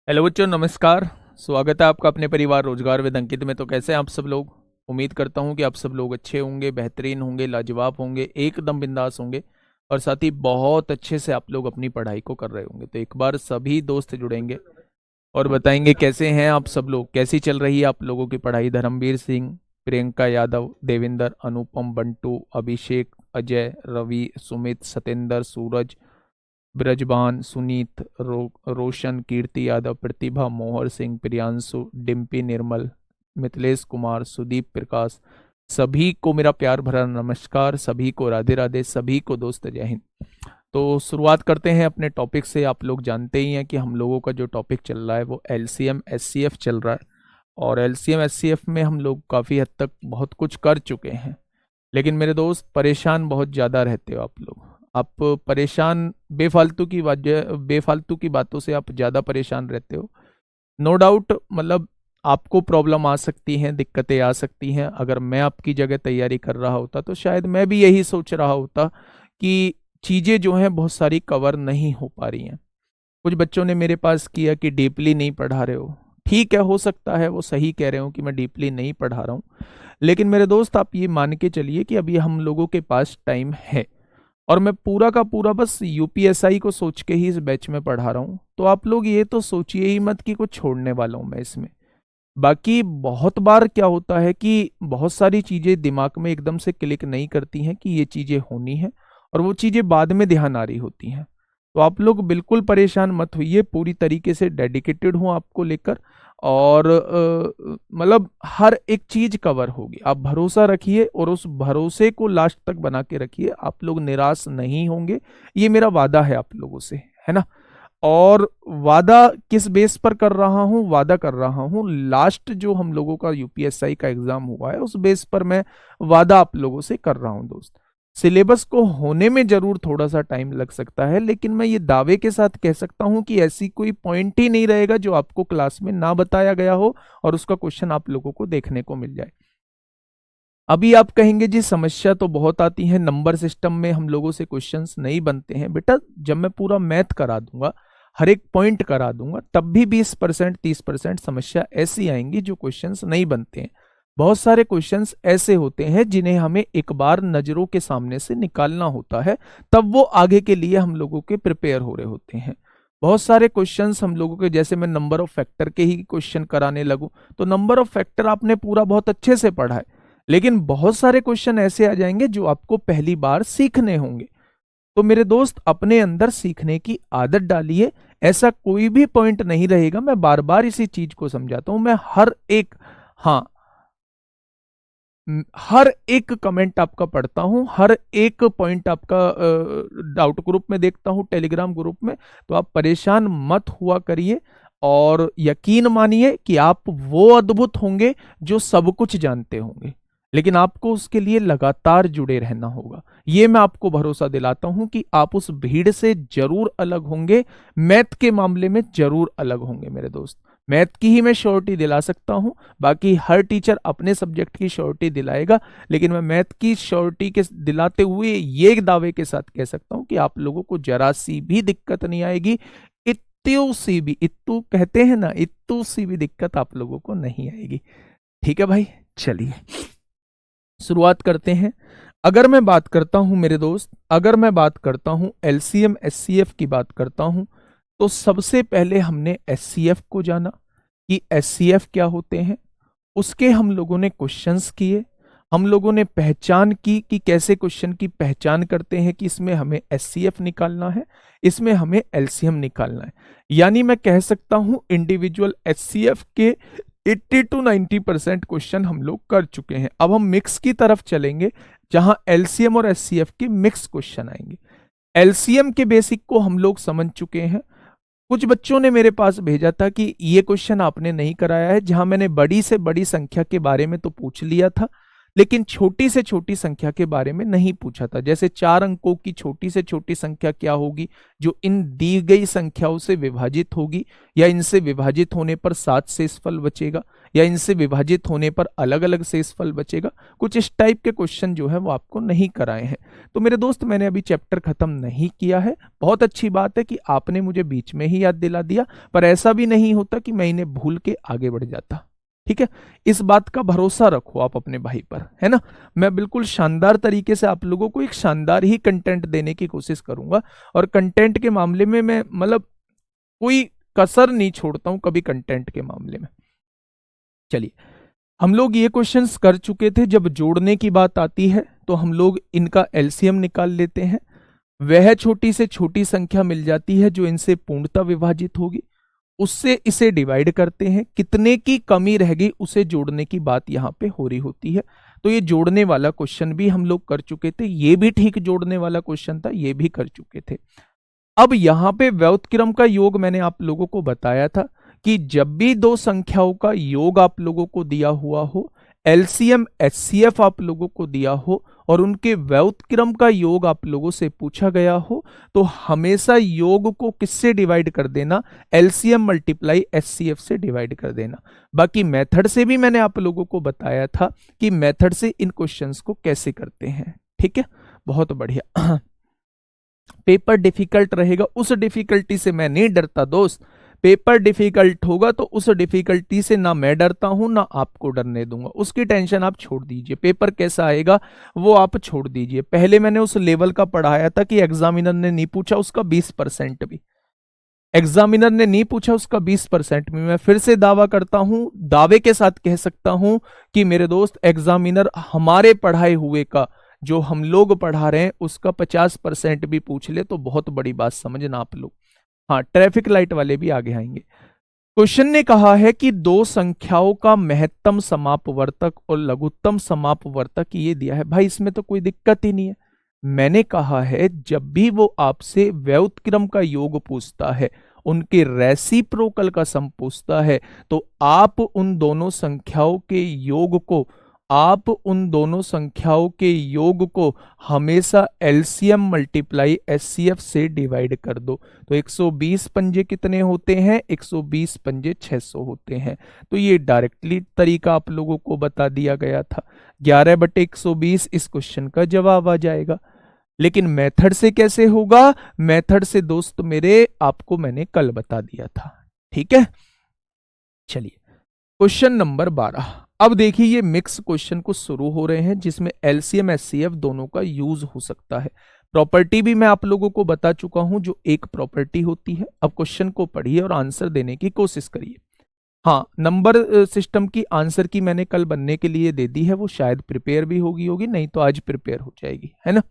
Hello बच्चों, नमस्कार। स्वागत है आपका अपने परिवार रोजगार विद अंकित में। तो कैसे हैं आप सब लोग? उम्मीद करता हूं कि आप सब लोग अच्छे होंगे, बेहतरीन होंगे, लाजवाब होंगे, एकदम बिंदास होंगे और साथ ही बहुत अच्छे से आप लोग अपनी पढ़ाई को कर रहे होंगे। तो एक बार सभी दोस्त जुड़ेंगे और बताएंगे कैसे हैं आप सब लोग, कैसी चल रही है आप लोगों की पढ़ाई। धर्मवीर सिंह, प्रियंका यादव, देवेंद्र, अनुपम, बंटू, अभिषेक, अजय, रवि, सुमित, सतेंद्र, सूरज, ब्रजबान, सुनीत, रोशन, कीर्ति यादव, प्रतिभा, मोहर सिंह, प्रियांशु, डिम्पी, निर्मल, मिथिलेश कुमार, सुदीप, प्रकाश, सभी को मेरा प्यार भरा नमस्कार, सभी को राधे राधे, सभी को दोस्त जय हिंद। तो शुरुआत करते हैं अपने टॉपिक से। आप लोग जानते ही हैं कि हम लोगों का जो टॉपिक चल रहा है वो एलसीएम एचसीएफ चल रहा है। और एलसीएम एचसीएफ में हम लोग काफ़ी हद तक बहुत कुछ कर चुके हैं, लेकिन मेरे दोस्त परेशान बहुत ज़्यादा रहते हो आप लोग। आप परेशान बेफालतू की बातों से आप ज़्यादा परेशान रहते हो। नो डाउट, मतलब आपको प्रॉब्लम आ सकती हैं, दिक्कतें आ सकती हैं। अगर मैं आपकी जगह तैयारी कर रहा होता तो शायद मैं भी यही सोच रहा होता कि चीज़ें जो हैं बहुत सारी कवर नहीं हो पा रही हैं। कुछ बच्चों ने मेरे पास किया कि डीपली नहीं पढ़ा रहे हो। ठीक है, हो सकता है वो सही कह रहे हो कि मैं डीपली नहीं पढ़ा रहा हूँ, लेकिन मेरे दोस्त आप ये मान के चलिए कि अभी हम लोगों के पास टाइम है और मैं पूरा का पूरा बस यूपीएसआई को सोच के ही इस बैच में पढ़ा रहा हूँ। तो आप लोग ये तो सोचिए ही मत कि कुछ छोड़ने वाला हूँ मैं इसमें। बाकी बहुत बार क्या होता है कि बहुत सारी चीज़ें दिमाग में एकदम से क्लिक नहीं करती हैं कि ये चीज़ें होनी है, और वो चीज़ें बाद में ध्यान आ रही होती हैं। तो आप लोग बिल्कुल परेशान मत होइए, पूरी तरीके से डेडिकेटेड हूँ आपको लेकर। और मतलब हर एक चीज कवर होगी, आप भरोसा रखिए और उस भरोसे को लास्ट तक बना के रखिए। आप लोग निराश नहीं होंगे, ये मेरा वादा है आप लोगों से, है ना। और वादा किस बेस पर कर रहा हूँ? वादा कर रहा हूँ लास्ट जो हम लोगों का यूपीएसआई का एग्जाम हुआ है उस बेस पर मैं वादा आप लोगों से कर रहा हूँ दोस्त। सिलेबस को होने में जरूर थोड़ा सा टाइम लग सकता है, लेकिन मैं ये दावे के साथ कह सकता हूं कि ऐसी कोई पॉइंट ही नहीं रहेगा जो आपको क्लास में ना बताया गया हो और उसका क्वेश्चन आप लोगों को देखने को मिल जाए। अभी आप कहेंगे जी समस्या तो बहुत आती है, नंबर सिस्टम में हम लोगों से क्वेश्चंस नहीं बनते हैं। बेटा जब मैं पूरा मैथ करा दूंगा, हर एक पॉइंट करा दूंगा, तब भी 20% 30% समस्या ऐसी आएंगी जो क्वेश्चंस नहीं बनते हैं। बहुत सारे क्वेश्चंस ऐसे होते हैं जिन्हें हमें एक बार नजरों के सामने से निकालना होता है, तब वो आगे के लिए हम लोगों के प्रिपेयर हो रहे होते हैं। बहुत सारे क्वेश्चंस हम लोगों के, जैसे मैं नंबर ऑफ फैक्टर के ही क्वेश्चन कराने लगूं तो नंबर ऑफ फैक्टर आपने पूरा बहुत अच्छे से पढ़ा है, लेकिन बहुत सारे क्वेश्चन ऐसे आ जाएंगे जो आपको पहली बार सीखने होंगे। तो मेरे दोस्त अपने अंदर सीखने की आदत डालिए। ऐसा कोई भी पॉइंट नहीं रहेगा, मैं बार बार इसी चीज को समझाता हूं। मैं हर एक, हाँ, हर एक कमेंट आपका पढ़ता हूं, हर एक पॉइंट आपका डाउट ग्रुप में देखता हूं, टेलीग्राम ग्रुप में। तो आप परेशान मत हुआ करिए और यकीन मानिए कि आप वो अद्भुत होंगे जो सब कुछ जानते होंगे, लेकिन आपको उसके लिए लगातार जुड़े रहना होगा। ये मैं आपको भरोसा दिलाता हूं कि आप उस भीड़ से जरूर अलग होंगे, मैथ के मामले में जरूर अलग होंगे मेरे दोस्त। मैथ की ही मैं श्योरिटी दिला सकता हूं, बाकी हर टीचर अपने सब्जेक्ट की श्योरिटी दिलाएगा, लेकिन मैं मैथ की श्योरिटी के दिलाते हुए ये दावे के साथ कह सकता हूं कि आप लोगों को जरा सी भी दिक्कत नहीं आएगी। इत्तू सी भी, इत्तू कहते हैं ना, इत्तू सी भी दिक्कत आप लोगों को नहीं आएगी। ठीक है भाई, चलिए शुरुआत करते हैं। अगर मैं बात करता हूं मेरे दोस्त, अगर मैं बात करता हूं एलसीएम एचसीएफ की बात करता हूं, तो सबसे पहले हमने एचसीएफ को जाना कि एचसीएफ क्या होते हैं। उसके हम लोगों ने क्वेश्चंस किए, हम लोगों ने पहचान की कि कैसे क्वेश्चन की पहचान करते हैं कि इसमें हमें एचसीएफ निकालना है, इसमें हमें एलसीएम निकालना है। यानी मैं कह सकता हूं इंडिविजुअल एचसीएफ के 80 to 90% क्वेश्चन हम लोग कर चुके हैं। अब हम मिक्स की तरफ चलेंगे जहां एलसीएम और एचसीएफ के मिक्स क्वेश्चन आएंगे। एलसीएम के बेसिक को हम लोग समझ चुके हैं। कुछ बच्चों ने मेरे पास भेजा था कि ये क्वेश्चन आपने नहीं कराया है, जहां मैंने बड़ी से बड़ी संख्या के बारे में तो पूछ लिया था, लेकिन छोटी से छोटी संख्या के बारे में नहीं पूछा था। जैसे 4 अंकों की छोटी से छोटी संख्या क्या होगी जो इन दी गई संख्याओं से विभाजित होगी, या इनसे विभाजित होने पर 7 शेषफल बचेगा, या इनसे विभाजित होने पर अलग अलग शेषफल बचेगा। कुछ इस टाइप के क्वेश्चन जो है वो आपको नहीं कराए हैं। तो मेरे दोस्त मैंने अभी चैप्टर खत्म नहीं किया है। बहुत अच्छी बात है कि आपने मुझे बीच में ही याद दिला दिया, पर ऐसा भी नहीं होता कि मैं इन्हें भूल के आगे बढ़ जाता। ठीक है, इस बात का भरोसा रखो आप अपने भाई पर, है ना। मैं बिल्कुल शानदार तरीके से आप लोगों को एक शानदार ही कंटेंट देने की कोशिश करूंगा, और कंटेंट के मामले में मैं मतलब कोई कसर नहीं छोड़ता हूं कभी कंटेंट के मामले में। चलिए, हम लोग ये क्वेश्चंस कर चुके थे। जब जोड़ने की बात आती है तो हम लोग इनका एलसीएम निकाल लेते हैं। वह छोटी से छोटी संख्या मिल जाती है जो इनसे पूर्णतः विभाजित होगी, उससे इसे डिवाइड करते हैं। कितने की कमी रह गई उसे जोड़ने की बात यहां पे हो रही होती है। तो ये जोड़ने वाला क्वेश्चन भी हम लोग कर चुके थे, ये भी ठीक जोड़ने वाला क्वेश्चन था, ये भी कर चुके थे। अब यहां पे व्युत्क्रम का योग मैंने आप लोगों को बताया था कि जब भी दो संख्याओं का योग आप लोगों को दिया हुआ हो, एलसीएम एचसीएफ आप लोगों को दिया हो और उनके व्युत्क्रम का योग आप लोगों से पूछा गया हो, तो हमेशा योग को किससे डिवाइड कर देना, एलसीएम मल्टीप्लाई एचसीएफ से डिवाइड कर देना। बाकी मेथड से भी मैंने आप लोगों को बताया था कि मेथड से इन क्वेश्चंस को कैसे करते हैं। ठीक है, बहुत बढ़िया। पेपर डिफिकल्ट रहेगा, उस डिफिकल्टी से मैं नहीं डरता दोस्त। पेपर डिफिकल्ट होगा तो उस डिफिकल्टी से ना मैं डरता हूं ना आपको डरने दूंगा, उसकी टेंशन आप छोड़ दीजिए। पेपर कैसा आएगा वो आप छोड़ दीजिए। पहले मैंने उस लेवल का पढ़ाया था कि एग्जामिनर ने नहीं पूछा उसका 20% भी, एग्जामिनर ने नहीं पूछा उसका 20% भी। मैं फिर से दावा करता हूं, दावे के साथ कह सकता हूं कि मेरे दोस्त एग्जामिनर हमारे पढ़ाए हुए का, जो हम लोग पढ़ा रहे हैं उसका 50% भी पूछ ले तो बहुत बड़ी बात समझना आप लोग। हाँ, ट्रैफिक लाइट वाले भी आगे आएंगे। क्वेश्चन ने कहा है कि दो संख्याओं का महत्तम समापवर्तक और लघुत्तम समापवर्तक ये दिया है। भाई इसमें तो कोई दिक्कत ही नहीं है। मैंने कहा है जब भी वो आपसे व्युत्क्रम का योग पूछता है, उनके रेसिप्रोकल का सम पूछता है, तो आप उन दोनों संख्याओं के योग को हमेशा एलसीएम मल्टीप्लाई एचसीएफ से डिवाइड कर दो। तो 120 पंजे कितने होते हैं, 120 पंजे 600 होते हैं। तो ये डायरेक्टली तरीका आप लोगों को बता दिया गया था। 11/120 इस क्वेश्चन का जवाब आ जाएगा। लेकिन मेथड से कैसे होगा, मेथड से दोस्त मेरे आपको मैंने कल बता दिया था। ठीक है, चलिए क्वेश्चन नंबर 12। अब देखिए ये मिक्स क्वेश्चन कुछ शुरू हो रहे हैं जिसमें एलसीएम एचसीएफ दोनों का यूज हो सकता है। प्रॉपर्टी भी मैं आप लोगों को बता चुका हूं जो एक प्रॉपर्टी होती है। अब क्वेश्चन को पढ़िए और आंसर देने की कोशिश करिए। हाँ, नंबर सिस्टम की आंसर की मैंने कल बनने के लिए दे दी है, वो शायद प्रिपेयर भी होगी, नहीं तो आज प्रिपेयर हो जाएगी, है ना।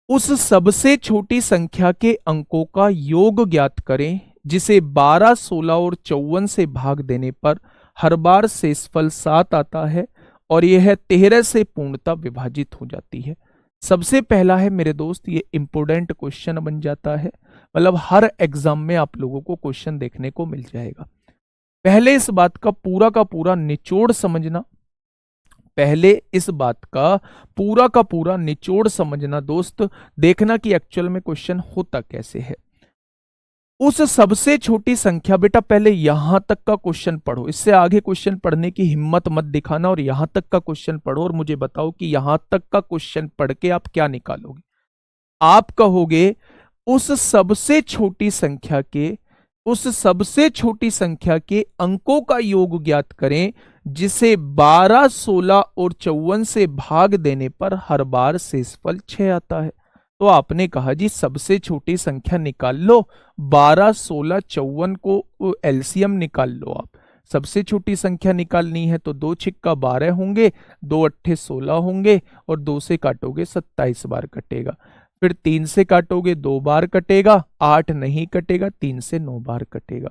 उस सबसे छोटी संख्या के अंकों का योग ज्ञात करें जिसे 12, 16 और 54 से भाग देने पर हर बार शेषफल 7 आता है और यह 13 से पूर्णतः विभाजित हो जाती है। सबसे पहला है मेरे दोस्त, ये इंपोर्टेंट क्वेश्चन बन जाता है, मतलब हर एग्जाम में आप लोगों को क्वेश्चन देखने को मिल जाएगा। पहले इस बात का पूरा निचोड़ समझना, पहले इस बात का पूरा निचोड़ समझना दोस्त, देखना कि एक्चुअल में क्वेश्चन होता कैसे है। उस सबसे छोटी संख्या, बेटा पहले यहां तक का क्वेश्चन पढ़ो, इससे आगे क्वेश्चन पढ़ने की हिम्मत मत दिखाना और यहां तक का क्वेश्चन पढ़ो और मुझे बताओ कि यहां तक का क्वेश्चन पढ़ के आप क्या निकालोगे। आप कहोगे उस सबसे छोटी संख्या के अंकों का योग ज्ञात करें जिसे 12, 16 और 54 से भाग देने पर हर बार शेषफल 6 आता है। तो आपने कहा जी सबसे छोटी संख्या निकाल लो, 12, 16, 54 को एलसीएम निकाल लो। आप सबसे छोटी संख्या निकालनी है तो 2 छिक्का 12 होंगे, 2 अट्ठे 16 होंगे और 2 से काटोगे 27 बार कटेगा। फिर 3 से काटोगे 2 बार कटेगा, 8 नहीं कटेगा, 3 से 9 बार कटेगा।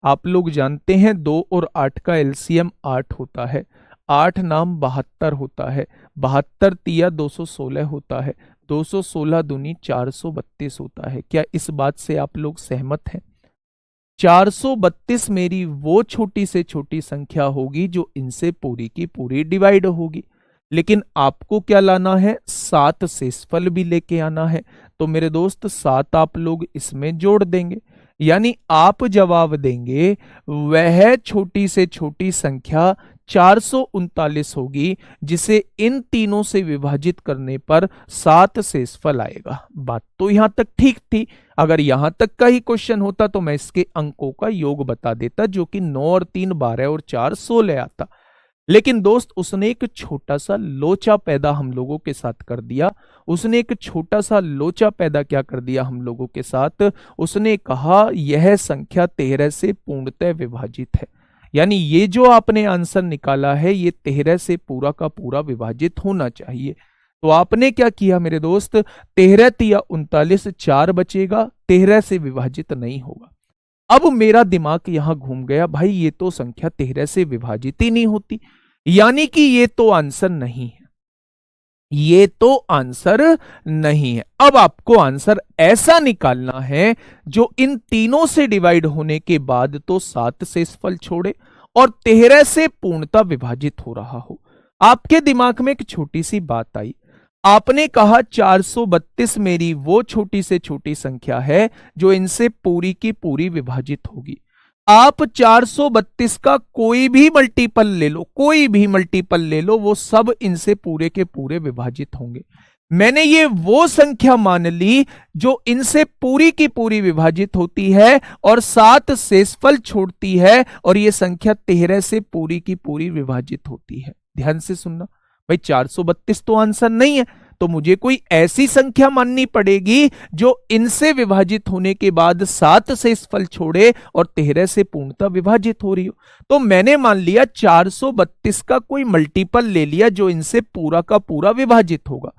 आप लोग जानते हैं 2 और 8 का एलसीएम 8 होता है, 8 नाम 72 होता है, 72 तिया 216 होता है, 216 दूनी 432 होता है। क्या इस बात से आप लोग सहमत हैं? 432 मेरी वो छोटी से छोटी संख्या होगी जो इनसे पूरी की पूरी डिवाइड होगी। लेकिन आपको क्या लाना है, 7 शेषफल भी लेके आना है। तो मेरे दोस्त 7 आप लोग इसमें जोड़ देंगे। यानी आप जवाब देंगे वह छोटी से छोटी संख्या 439 होगी जिसे इन तीनों से विभाजित करने पर 7 शेषफल आएगा। बात तो यहां तक ठीक थी। अगर यहां तक का ही क्वेश्चन होता तो मैं इसके अंकों का योग बता देता, जो कि 9 और 3 12 और 4 16 आता। लेकिन दोस्त उसने एक छोटा सा लोचा पैदा हम लोगों के साथ कर दिया। उसने एक छोटा सा लोचा पैदा क्या कर दिया हम लोगों के साथ? उसने कहा यह संख्या 13 से पूर्णतः विभाजित है। यानी ये जो आपने आंसर निकाला है ये 13 से पूरा का पूरा विभाजित होना चाहिए। तो आपने क्या किया मेरे दोस्त? 13 तिया 39, 4 बचेगा, 13 से विभाजित नहीं होगा। अब मेरा दिमाग यहां घूम गया, भाई ये तो संख्या 13 से विभाजित ही नहीं होती, यानी कि ये तो आंसर नहीं है। ये तो आंसर नहीं है। अब आपको आंसर ऐसा निकालना है जो इन तीनों से डिवाइड होने के बाद तो 7 शेषफल छोड़े और 13 से पूर्णतः विभाजित हो रहा हो। आपके दिमाग में एक छोटी सी बात आई। आपने कहा 432 मेरी वो छोटी से छोटी संख्या है जो इनसे पूरी की पूरी विभाजित होगी। आप 432 का कोई भी मल्टीपल ले लो, कोई भी मल्टीपल ले लो, वो सब इनसे पूरे के पूरे विभाजित होंगे। मैंने ये वो संख्या मान ली जो इनसे पूरी की पूरी विभाजित होती है और 7 शेषफल छोड़ती है, और ये संख्या 13 से पूरी की पूरी विभाजित होती है। ध्यान से सुनना भाई, 432 तो आंसर नहीं है, तो मुझे कोई ऐसी संख्या माननी पड़ेगी जो इनसे विभाजित होने के बाद 7 शेषफल छोड़े और 13 से पूर्णतः विभाजित हो रही हो। तो मैंने मान लिया 432 का कोई मल्टीपल ले लिया जो इनसे पूरा का पूरा विभाजित होगा,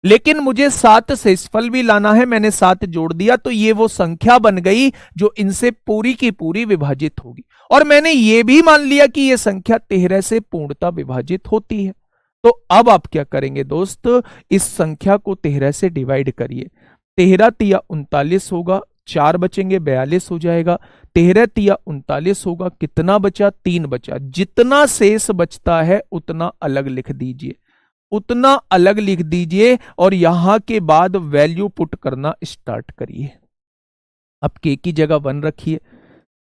लेकिन मुझे 7 शेषफल भी लाना है। मैंने 7 जोड़ दिया तो ये वो संख्या बन गई जो इनसे पूरी की पूरी विभाजित होगी। और मैंने ये भी मान लिया कि ये संख्या 13 से पूर्णतः विभाजित होती है। तो अब आप क्या करेंगे दोस्त? इस संख्या को 13 से डिवाइड करिए। 13 तिया 39 होगा, 4 बचेंगे 42 हो जाएगा। 13 तिया 39 होगा, कितना बचा? 3 बचा। जितना शेष बचता है उतना अलग लिख दीजिए, उतना अलग लिख दीजिए और यहां के बाद वैल्यू पुट करना स्टार्ट करिए। अब के की जगह 1 रखिए।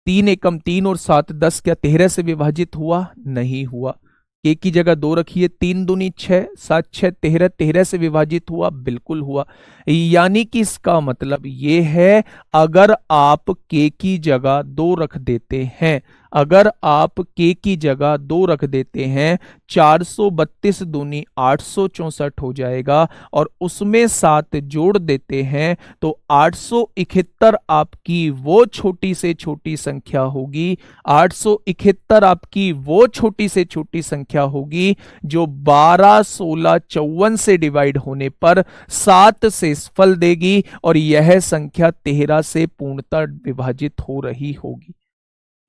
3 एकम 3 और 7 10, क्या 13 से विभाजित हुआ? नहीं हुआ। के की जगह 2 रखिए। 3 दूनी 6, 7 6 13, 13 से विभाजित हुआ? बिल्कुल हुआ। यानी कि इसका मतलब ये है, अगर आप के की जगह 2 रख देते हैं, अगर आप के की जगह 2 रख देते हैं, 432 दूनी 864 हो जाएगा और उसमें 7 जोड़ देते हैं तो 871 आपकी वो छोटी से छोटी संख्या होगी। 871 आपकी वो छोटी से छोटी संख्या होगी जो 12 16 54 से डिवाइड होने पर 7 शेषफल देगी और यह संख्या 13 से पूर्णतः विभाजित हो रही होगी।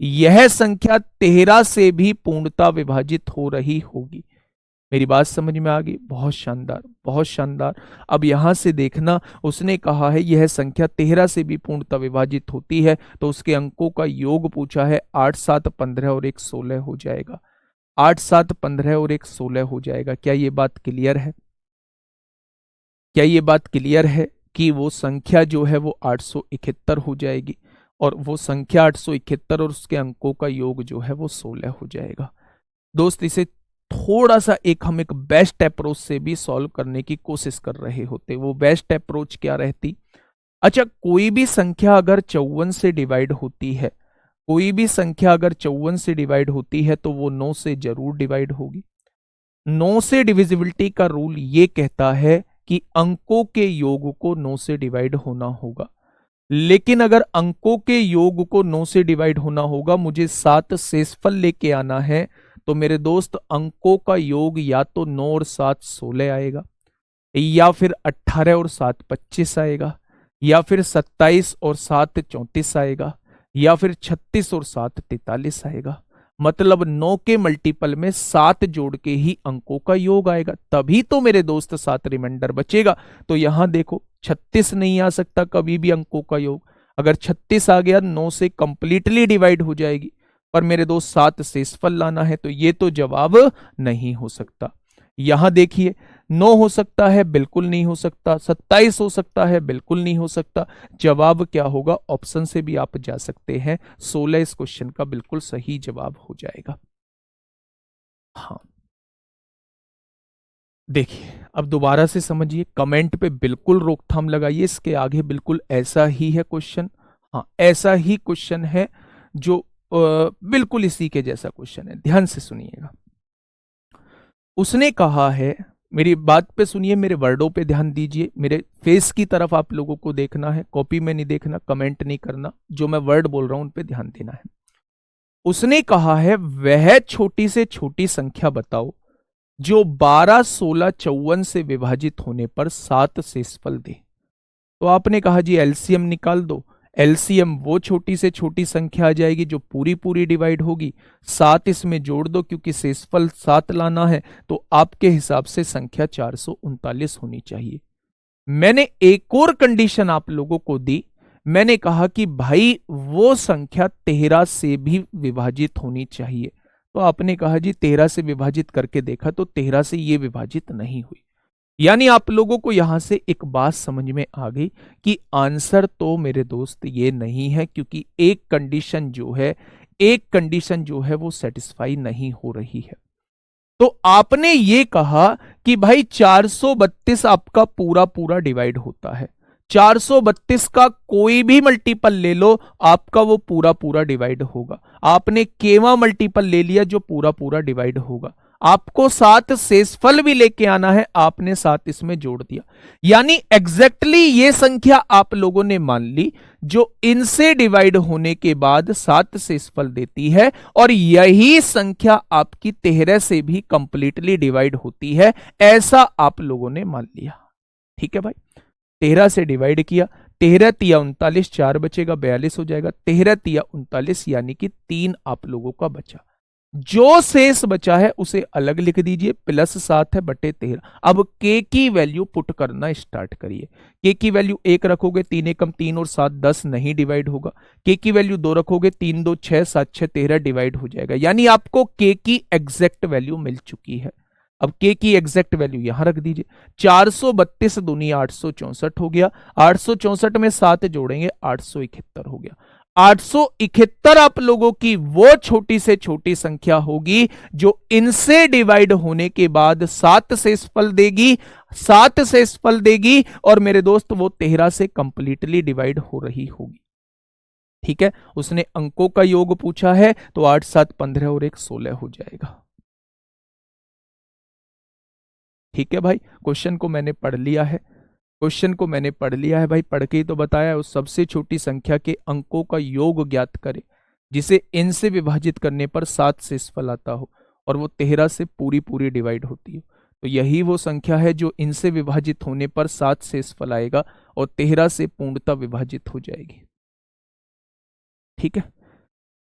यह संख्या 13 से भी पूर्णतः विभाजित हो रही होगी। मेरी बात समझ में आ गई? बहुत शानदार, बहुत शानदार। अब यहां से देखना, उसने कहा है यह संख्या 13 से भी पूर्णतः विभाजित होती है, तो उसके अंकों का योग पूछा है। 8 7 15 और 1 16 हो जाएगा। 8 7 15 और 1 16 हो जाएगा। क्या ये बात क्लियर है? क्या ये बात क्लियर है कि वो संख्या जो है वो 871 हो जाएगी और वो संख्या 871 और उसके अंकों का योग जो है वो 16 हो जाएगा। दोस्त, इसे थोड़ा सा हम एक बेस्ट अप्रोच से भी सॉल्व करने की कोशिश कर रहे होते। वो बेस्ट अप्रोच क्या रहती? अच्छा, कोई भी संख्या अगर 54 से डिवाइड होती है, कोई भी संख्या अगर 54 से डिवाइड होती है तो वो 9 से जरूर डिवाइड होगी। 9 से डिविजिबिलिटी का रूल ये कहता है कि अंकों के योग को 9 से डिवाइड होना होगा। लेकिन अगर अंकों के योग को 9 से डिवाइड होना होगा, मुझे 7 शेषफल लेके आना है, तो मेरे दोस्त अंकों का योग या तो 9 और 7 16 आएगा, या फिर 18 और 7 25 आएगा, या फिर 27 और 7 34 आएगा, या फिर 36 और 7 43 आएगा। मतलब 9 के मल्टीपल में 7 जोड़ के ही अंकों का योग आएगा, तभी तो मेरे दोस्त 7 रिमाइंडर बचेगा। तो यहां देखो 36 नहीं आ सकता कभी भी अंकों का योग। अगर 36 आ गया 9 से कंप्लीटली डिवाइड हो जाएगी, पर मेरे दोस्त 7 शेषफल लाना है, तो ये तो जवाब नहीं हो सकता। यहां देखिए 9 हो सकता है, बिल्कुल नहीं हो सकता। 27 हो सकता है, बिल्कुल नहीं हो सकता। जवाब क्या होगा? ऑप्शन से भी आप जा सकते हैं। 16 इस क्वेश्चन का बिल्कुल सही जवाब हो जाएगा। हाँ, देखिए अब दोबारा से समझिए, कमेंट पे बिल्कुल रोकथाम लगाइए, इसके आगे बिल्कुल ऐसा ही है क्वेश्चन। हाँ, ऐसा ही क्वेश्चन है जो बिल्कुल इसी के जैसा क्वेश्चन है, ध्यान से सुनिएगा। उसने कहा है, मेरी बात पे सुनिए, मेरे वर्डों पे ध्यान दीजिए, मेरे फेस की तरफ आप लोगों को देखना है, कॉपी में नहीं देखना, कमेंट नहीं करना, जो मैं वर्ड बोल रहा हूं उन पे ध्यान देना है। उसने कहा है वह छोटी से छोटी संख्या बताओ जो 12, 16, 54 से विभाजित होने पर 7 शेषफल दे। तो आपने कहा जी एलसीएम निकाल दो। एलसीएम वो छोटी से छोटी संख्या आ जाएगी जो पूरी पूरी डिवाइड होगी, 7 इसमें जोड़ दो क्योंकि शेषफल 7 लाना है, तो आपके हिसाब से संख्या 439 होनी चाहिए। मैंने एक और कंडीशन आप लोगों को दी, मैंने कहा कि भाई वो संख्या 13 से भी विभाजित होनी चाहिए। तो आपने कहा जी 13 से विभाजित करके देखा तो 13 से ये विभाजित नहीं हुई। यानी आप लोगों को यहां से एक बात समझ में आ गई कि आंसर तो मेरे दोस्त ये नहीं है, क्योंकि एक कंडीशन जो है वो सेटिस्फाई नहीं हो रही है। तो आपने ये कहा कि भाई 432 आपका पूरा पूरा डिवाइड होता है, 432 का कोई भी मल्टीपल ले लो आपका वो पूरा पूरा डिवाइड होगा। आपने केवा मल्टीपल ले लिया जो पूरा पूरा डिवाइड होगा। आपको 7 शेषफल भी लेके आना है, आपने 7 इसमें जोड़ दिया। यानी एग्जैक्टली ये संख्या आप लोगों ने मान ली जो इनसे डिवाइड होने के बाद 7 शेषफल देती है, और यही संख्या आपकी 13 से भी कंप्लीटली डिवाइड होती है, ऐसा आप लोगों ने मान लिया। ठीक है भाई, 13 से डिवाइड किया, 13 तिया 39, 4 बचेगा 42 हो जाएगा, 13 तिया 39 यानी कि 3 आप लोगों का बचा। जो शेष बचा है उसे अलग लिख दीजिए, +7 है बटे 13। अब के की वैल्यू पुट करना स्टार्ट करिए। के की वैल्यू 1 रखोगे, 3 एकम 3 और 7 10 नहीं डिवाइड होगा। के की वैल्यू 2 रखोगे, 3 2 6 7 6 13 डिवाइड हो जाएगा। यानी आपको के की एग्जैक्ट वैल्यू मिल चुकी है। अब के की एग्जैक्ट वैल्यू यहां रख दीजिए, 432 दूनी 864 हो गया, 864 में 7 जोड़ेंगे 871 हो गया। 871 आप लोगों की वो छोटी से छोटी संख्या होगी जो इनसे डिवाइड होने के बाद 7 शेषफल देगी, 7 शेषफल देगी, और मेरे दोस्त वो 13 से कंप्लीटली डिवाइड हो रही होगी। ठीक है, उसने अंकों का योग पूछा है तो 8 7 15 और 1 16 हो जाएगा। ठीक है भाई, क्वेश्चन को मैंने पढ़ लिया है, क्वेश्चन को मैंने पढ़ लिया है भाई, पढ़ के ही तो बताया। उस सबसे छोटी संख्या के अंकों का योग ज्ञात करें जिसे n से विभाजित करने पर 7 शेषफल आता हो और वो 13 से पूरी पूरी डिवाइड होती हो। तो यही वो संख्या है जो n से विभाजित होने पर 7 शेषफल आएगा और 13 से पूर्णतः विभाजित हो जाएगी। ठीक है,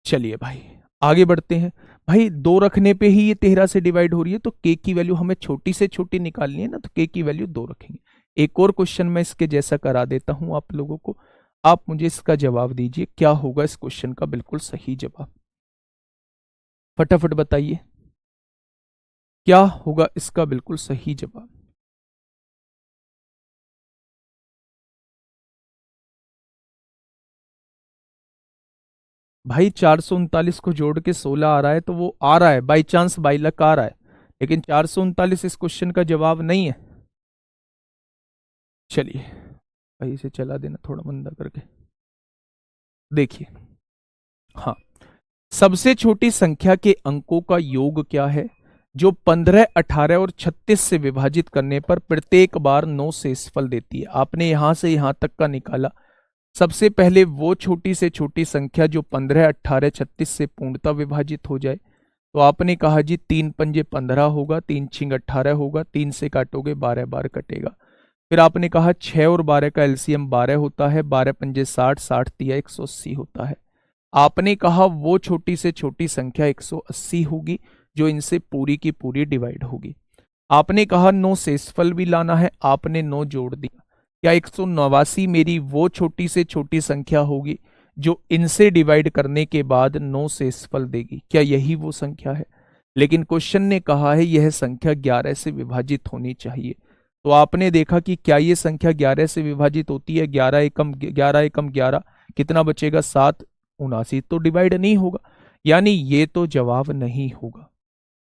चलिए भाई आगे बढ़ते हैं। भाई 2 रखने पे ही ये 13 से डिवाइड हो रही है, तो k की वैल्यू हमें छोटी से छोटी निकालनी है ना, तो k की वैल्यू 2 रखेंगे। एक और क्वेश्चन मैं इसके जैसा करा देता हूं आप लोगों को, आप मुझे इसका जवाब दीजिए, क्या होगा इस क्वेश्चन का बिल्कुल सही जवाब, फटाफट बताइए क्या होगा इसका बिल्कुल सही जवाब। भाई 439 को जोड़ के 16 आ रहा है तो वो आ रहा है, बाई चांस बाई लक आ रहा है, लेकिन 439 इस क्वेश्चन का जवाब नहीं है। चलिए भाई इसे चला देना थोड़ा मंदा करके। देखिए, हाँ, सबसे छोटी संख्या के अंकों का योग क्या है जो 15, 18 और 36 से विभाजित करने पर प्रत्येक बार 9 शेषफल देती है। आपने यहां से यहां तक का निकाला। सबसे पहले वो छोटी से छोटी संख्या जो 15, 18, 36 से पूर्णतः विभाजित हो जाए, तो आपने कहा जी 3 पंजे 15 होगा, 3 छिंग 18 होगा, 3 से काटोगे 12 बार कटेगा। फिर आपने कहा 6 और 12 का एलसीएम 12 होता है, 12 पंजे 60, 60 तिया 180 होता है। आपने कहा वो छोटी से छोटी संख्या 180 होगी जो इनसे पूरी की पूरी डिवाइड होगी। आपने कहा 9 शेषफल भी लाना है, आपने 9 जोड़ दिया। क्या 189 मेरी वो छोटी से छोटी संख्या होगी जो इनसे डिवाइड करने के बाद 9 शेषफल देगी? क्या यही वो संख्या है? लेकिन क्वेश्चन ने कहा है यह संख्या 11 से विभाजित होनी चाहिए। तो आपने देखा कि क्या ये संख्या 11 से विभाजित होती है? 11 एकम 11 कितना बचेगा? 7 79 तो डिवाइड नहीं होगा, यानी ये तो जवाब नहीं होगा।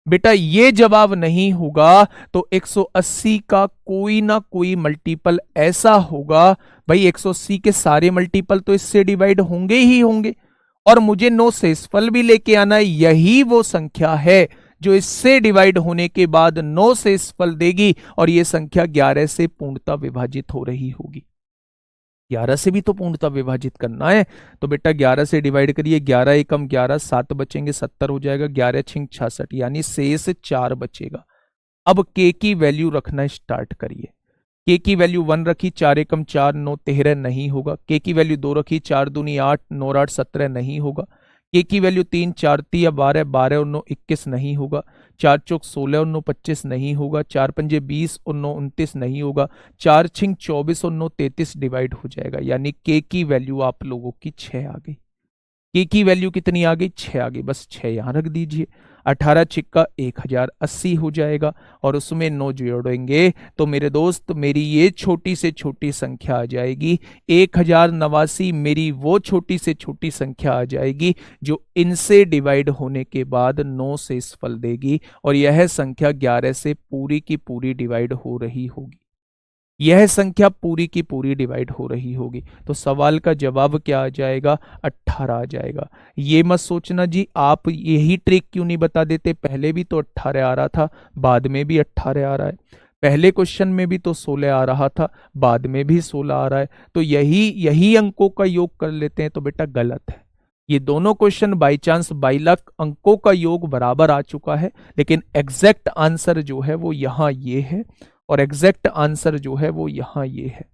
बेटा ये जवाब नहीं होगा तो 180 का कोई ना कोई मल्टीपल ऐसा होगा, भाई 180 के सारे मल्टीपल तो इससे डिवाइड होंगे ही होंगे, और मुझे नो शेषफल भी लेके आना है। यही वो संख्या है जो इससे डिवाइड होने के बाद नो शेषफल देगी, और ये संख्या 11 से पूर्णतः विभाजित हो रही होगी। 11 से भी तो पूर्णतः विभाजित करना है, तो बेटा 11 से डिवाइड करिए, 11 एकम 11, 7 बचेंगे, 70 हो जाएगा, 11 छिंग 66, यानी शेष 4 बचेगा। अब के की वैल्यू रखना स्टार्ट करिए। के की वैल्यू 1 रखी, 4 एकम 4, 9 13 नहीं होगा। के की वैल्यू 2 रखी, 4 दूनी 8, 9 8 17 नहीं होगा। के की वैल्यू 3, 4 3 12, 12 और 9 21 नहीं होगा। 4 चौक 16 और 9 25 नहीं होगा। 4 पंजे 20 और 9 29 नहीं होगा। 4 छिंग 24 और 9 33 डिवाइड हो जाएगा, यानी के की वैल्यू आप लोगों की 6 आ गई। के की वैल्यू कितनी आ गई? 6 आ गई, बस 6 यहां रख दीजिए। 18 छिक्का 1080 हो जाएगा, और उसमें 9 जोड़ेंगे तो मेरे दोस्त मेरी ये छोटी से छोटी संख्या आ जाएगी 1089। मेरी वो छोटी से छोटी संख्या आ जाएगी जो इनसे डिवाइड होने के बाद 9 शेषफल देगी, और यह संख्या 11 से पूरी की पूरी डिवाइड हो रही होगी। यह संख्या पूरी की पूरी डिवाइड हो रही होगी। तो सवाल का जवाब क्या आ जाएगा? 18 आ जाएगा। ये मत सोचना जी आप यही ट्रिक क्यों नहीं बता देते, पहले भी तो 18 आ रहा था, बाद में भी 18 आ रहा है। पहले क्वेश्चन में भी तो 16 आ रहा था, बाद में भी 16 आ रहा है। तो यही अंकों का योग कर लेते हैं, तो बेटा गलत है। ये दोनों question by chance by luck अंकों का योग बराबर आ चुका है, लेकिन एग्जैक्ट आंसर जो है वो यहां ये है, और एग्जैक्ट आंसर जो है वो यहां ये है।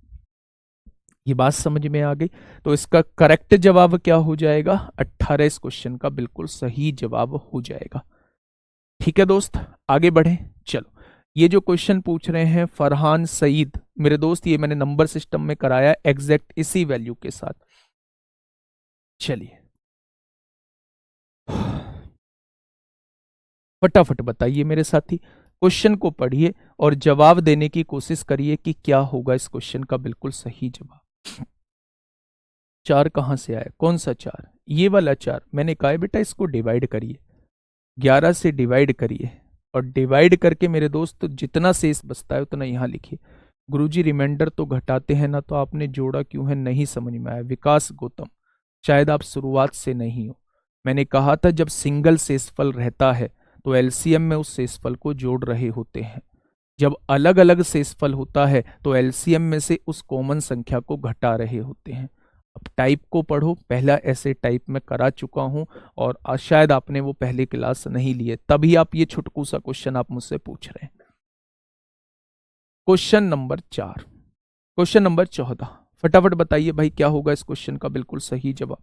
ये बात समझ में आ गई? तो इसका करेक्ट जवाब क्या हो जाएगा? 18 इस क्वेश्चन का बिल्कुल सही जवाब हो जाएगा। ठीक है दोस्त, आगे बढ़े। चलो, ये जो क्वेश्चन पूछ रहे हैं फरहान सईद, मेरे दोस्त ये मैंने नंबर सिस्टम में कराया एग्जैक्ट इसी वैल्यू के साथ। चलिए फटाफट बताइए मेरे साथी, क्वेश्चन को पढ़िए और जवाब देने की कोशिश करिए कि क्या होगा इस क्वेश्चन का बिल्कुल सही जवाब। 4 कहां से आया? कौन सा 4? ये वाला 4। मैंने कहा है बेटा इसको डिवाइड करिए, 11 से डिवाइड करिए, और डिवाइड करके मेरे दोस्त जितना शेष बचता है उतना यहां लिखिए। गुरुजी रिमाइंडर तो घटाते हैं ना, तो आपने जोड़ा क्यों है नहीं समझ में आया। विकास गौतम, शायद आप शुरुआत से नहीं हो। मैंने कहा था जब सिंगल शेषफल रहता है तो एलसीएम में उस शेषफल को जोड़ रहे होते हैं, जब अलग अलग शेषफल होता है तो एलसीएम में से उस कॉमन संख्या को घटा रहे होते हैं। अब टाइप को पढ़ो, पहला ऐसे टाइप में करा चुका हूं, और शायद आपने वो पहले क्लास नहीं लिए, तभी आप ये छुटकू सा क्वेश्चन आप मुझसे पूछ रहे हैं। क्वेश्चन नंबर 4, क्वेश्चन नंबर 14, फटाफट बताइए भाई क्या होगा इस क्वेश्चन का बिल्कुल सही जवाब।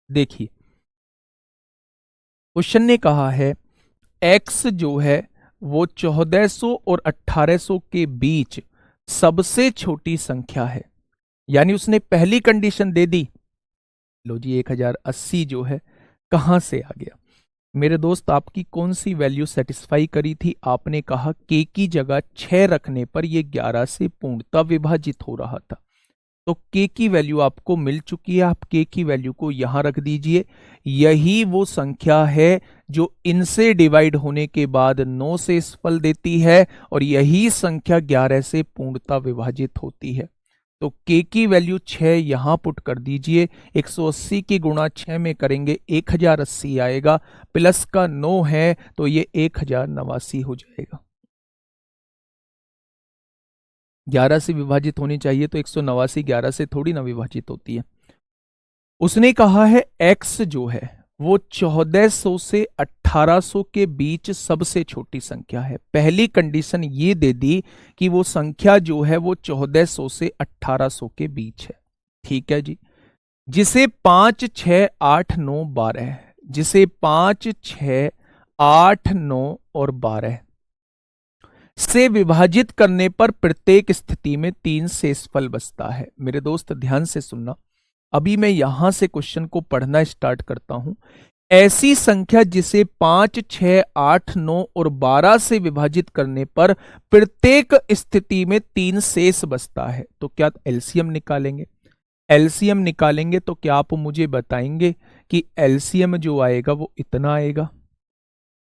देखिए क्वेश्चन ने कहा है x जो है वो 1400 और 1800 के बीच सबसे छोटी संख्या है, यानी उसने पहली कंडीशन दे दी। लो जी 1080 जो है कहां से आ गया? मेरे दोस्त आपकी कौन सी वैल्यू सेटिस्फाई करी थी? आपने कहा k की जगह 6 रखने पर ये 11 से पूर्णतः विभाजित हो रहा था। तो k की वैल्यू आपको मिल चुकी है, आप k की वैल्यू को यहां रख दीजिए। यही वो संख्या है जो इनसे डिवाइड होने के बाद 9 शेषफल देती है, और यही संख्या 11 से पूर्णतः विभाजित होती है। तो k की वैल्यू 6 यहां पुट कर दीजिए। 180 की गुणा 6 में करेंगे 1080 आएगा, प्लस का 9 है तो ये 1089 हो जाएगा। 11 से विभाजित होनी चाहिए तो 189 11 से थोड़ी ना विभाजित होती है। उसने कहा है x जो है वो 1400 से 1800 के बीच सबसे छोटी संख्या है। पहली कंडीशन ये दे दी कि वो संख्या जो है वो 1400 से 1800 के बीच है। ठीक है जी, जिसे 5 6 8 9 12 है, जिसे 5 6 8, 9 और 12 से विभाजित करने पर प्रत्येक स्थिति में 3 शेषफल बचता है। मेरे दोस्त ध्यान से सुनना, अभी मैं यहां से क्वेश्चन को पढ़ना स्टार्ट करता हूं। ऐसी संख्या जिसे 5, 6, 8, 9 और 12 से विभाजित करने पर प्रत्येक स्थिति में 3 शेष बचता है, तो क्या एलसीएम निकालेंगे? एलसीएम निकालेंगे तो क्या आप मुझे बताएंगे कि एलसीएम जो आएगा वो इतना आएगा?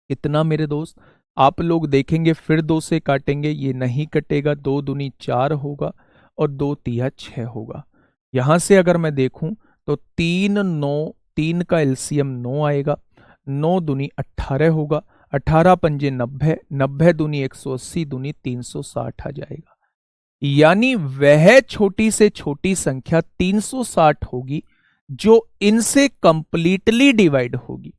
इतना मेरे दोस्त। आप लोग देखेंगे फिर 2 से काटेंगे, ये नहीं कटेगा, 2 दूनी 4 होगा और 2 तिया 6 होगा। यहां से अगर मैं देखूं तो 3, 9, 3 का एलसीएम 9 आएगा, 9 दूनी 18 होगा, 18 पंजे 90, 90 दूनी 180 दूनी 360 आ जाएगा। यानी वह छोटी से छोटी संख्या 360 होगी जो इनसे कंप्लीटली डिवाइड होगी।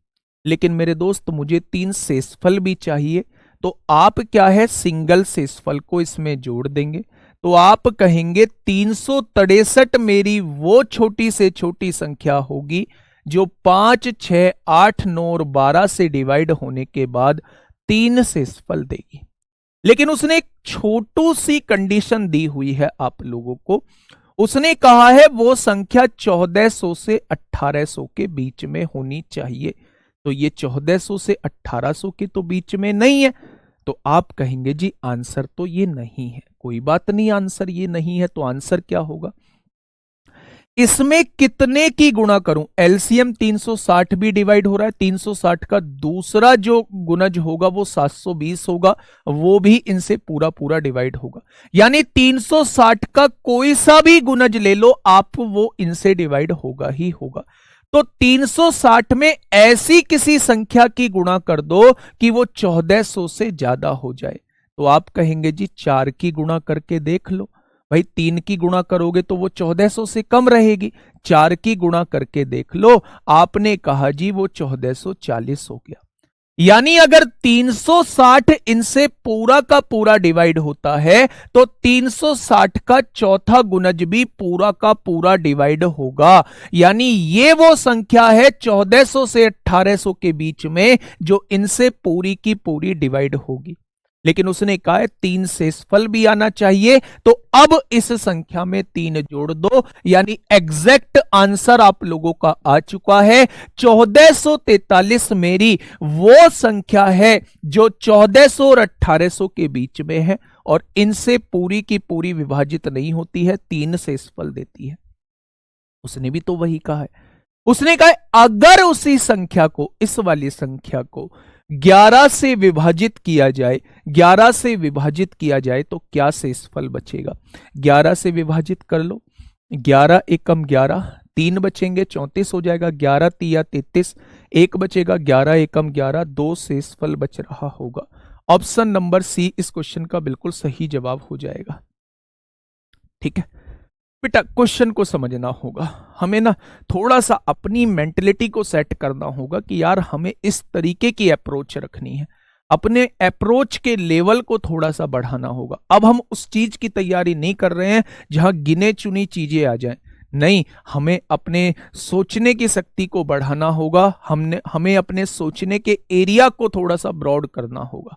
लेकिन मेरे दोस्त मुझे 3 शेषफल भी चाहिए, तो आप क्या है सिंगल शेषफल को इसमें जोड़ देंगे, तो आप कहेंगे 363 मेरी वो छोटी से छोटी संख्या होगी जो 5, 6, 8, 9 और 12 से डिवाइड होने के बाद 3 शेषफल देगी। लेकिन उसने एक छोटू सी कंडीशन दी हुई है आप लोगों को। उसने कहा है वो संख्या 1400 से 1800 के बीच में होनी चाहिए। तो ये 1400 से 1800 के तो बीच में नहीं है, तो आप कहेंगे जी आंसर तो ये नहीं है। कोई बात नहीं, आंसर ये नहीं है तो आंसर क्या होगा? इसमें कितने की गुणा करूं? एलसीएम 360 भी डिवाइड हो रहा है, 360 का दूसरा जो गुणज होगा वो 720 होगा, वो भी इनसे पूरा पूरा डिवाइड होगा। यानी 360 का कोई सा भी गुणज ले लो आप, वो इनसे डिवाइड होगा ही होगा। तो 360 में ऐसी किसी संख्या की गुणा कर दो कि वो 1400 से ज्यादा हो जाए, तो आप कहेंगे जी 4 की गुणा करके देख लो। भाई 3 की गुणा करोगे तो वो 1400 से कम रहेगी, 4 की गुणा करके देख लो। आपने कहा जी वो 1440 हो गया। यानी अगर 360 इनसे पूरा का पूरा डिवाइड होता है तो 360 का चौथा गुणज भी पूरा का पूरा डिवाइड होगा। यानी ये वो संख्या है 1400 से 1800 के बीच में जो इनसे पूरी की पूरी डिवाइड होगी। लेकिन उसने कहा है 3 शेषफल भी आना चाहिए, तो अब इस संख्या में 3 जोड़ दो, यानी एग्जैक्ट आंसर आप लोगों का आ चुका है। 1443 मेरी वो संख्या है जो 1400 और 1800 के बीच में है और इनसे पूरी की पूरी विभाजित नहीं होती है, 3 शेषफल देती है। उसने भी तो वही कहा है। उसने कहा अगर उसी संख्या को, इस वाली संख्या को 11 से विभाजित किया जाए, 11 से विभाजित किया जाए तो क्या शेषफल बचेगा? 11 से विभाजित कर लो, 11 एकम 11, 3 बचेंगे 34 हो जाएगा, 11 तिया 33, 1 बचेगा, 11 एकम 11, 2 शेषफल बच रहा होगा। ऑप्शन नंबर सी इस क्वेश्चन का बिल्कुल सही जवाब हो जाएगा। ठीक है बेटा, क्वेश्चन को समझना होगा, हमें ना थोड़ा सा अपनी मेंटलिटी को सेट करना होगा कि यार हमें इस तरीके की अप्रोच रखनी है, अपने अप्रोच के लेवल को थोड़ा सा बढ़ाना होगा। अब हम उस चीज की तैयारी नहीं कर रहे हैं जहां गिने चुनी चीजें आ जाएं, नहीं, हमें अपने सोचने की शक्ति को बढ़ाना होगा, हमें अपने सोचने के एरिया को थोड़ा सा ब्रॉड करना होगा।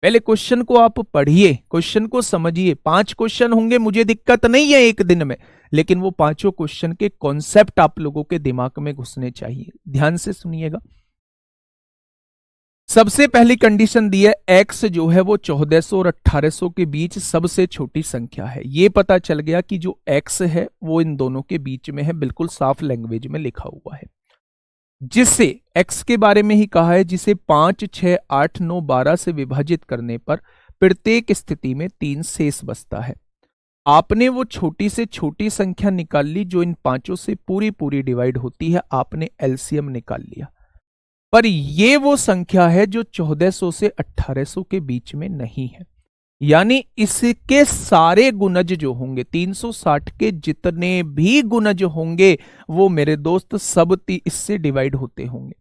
पहले क्वेश्चन को आप पढ़िए, क्वेश्चन को समझिए। 5 क्वेश्चन होंगे, मुझे दिक्कत नहीं है एक दिन में, लेकिन वो 5 क्वेश्चन के कॉन्सेप्ट आप लोगों के दिमाग में घुसने चाहिए। ध्यान से सुनिएगा। सबसे पहली कंडीशन दी है x जो है वो 1400 और 1800 के बीच सबसे छोटी संख्या है। ये पता चल गया कि जो x है वो इन दोनों के बीच में है, बिल्कुल साफ लैंग्वेज में लिखा हुआ है। जिससे x के बारे में ही कहा है, जिसे 5, 6, 8, 9, 12 से विभाजित करने पर प्रत्येक स्थिति में 3 शेष बचता है। आपने वो छोटी से छोटी संख्या निकाल ली जो इन 5 से पूरी पूरी डिवाइड होती है, आपने एलसीएम निकाल लिया। पर ये वो संख्या है जो 1400 से 1800 के बीच में नहीं है, यानी इसके सारे गुणज जो होंगे, 360 के जितने भी गुणज होंगे वो मेरे दोस्त सब इससे डिवाइड होते होंगे।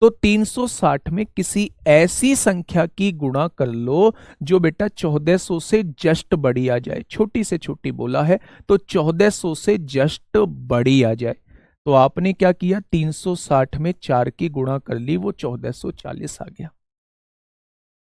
तो 360 में किसी ऐसी संख्या की गुणा कर लो जो बेटा 1400 से जस्ट बड़ी आ जाए। छोटी से छोटी बोला है तो 1400 से जस्ट बड़ी आ जाए। तो आपने क्या किया, 360 में 4 की गुणा कर ली, वो 1440 आ गया।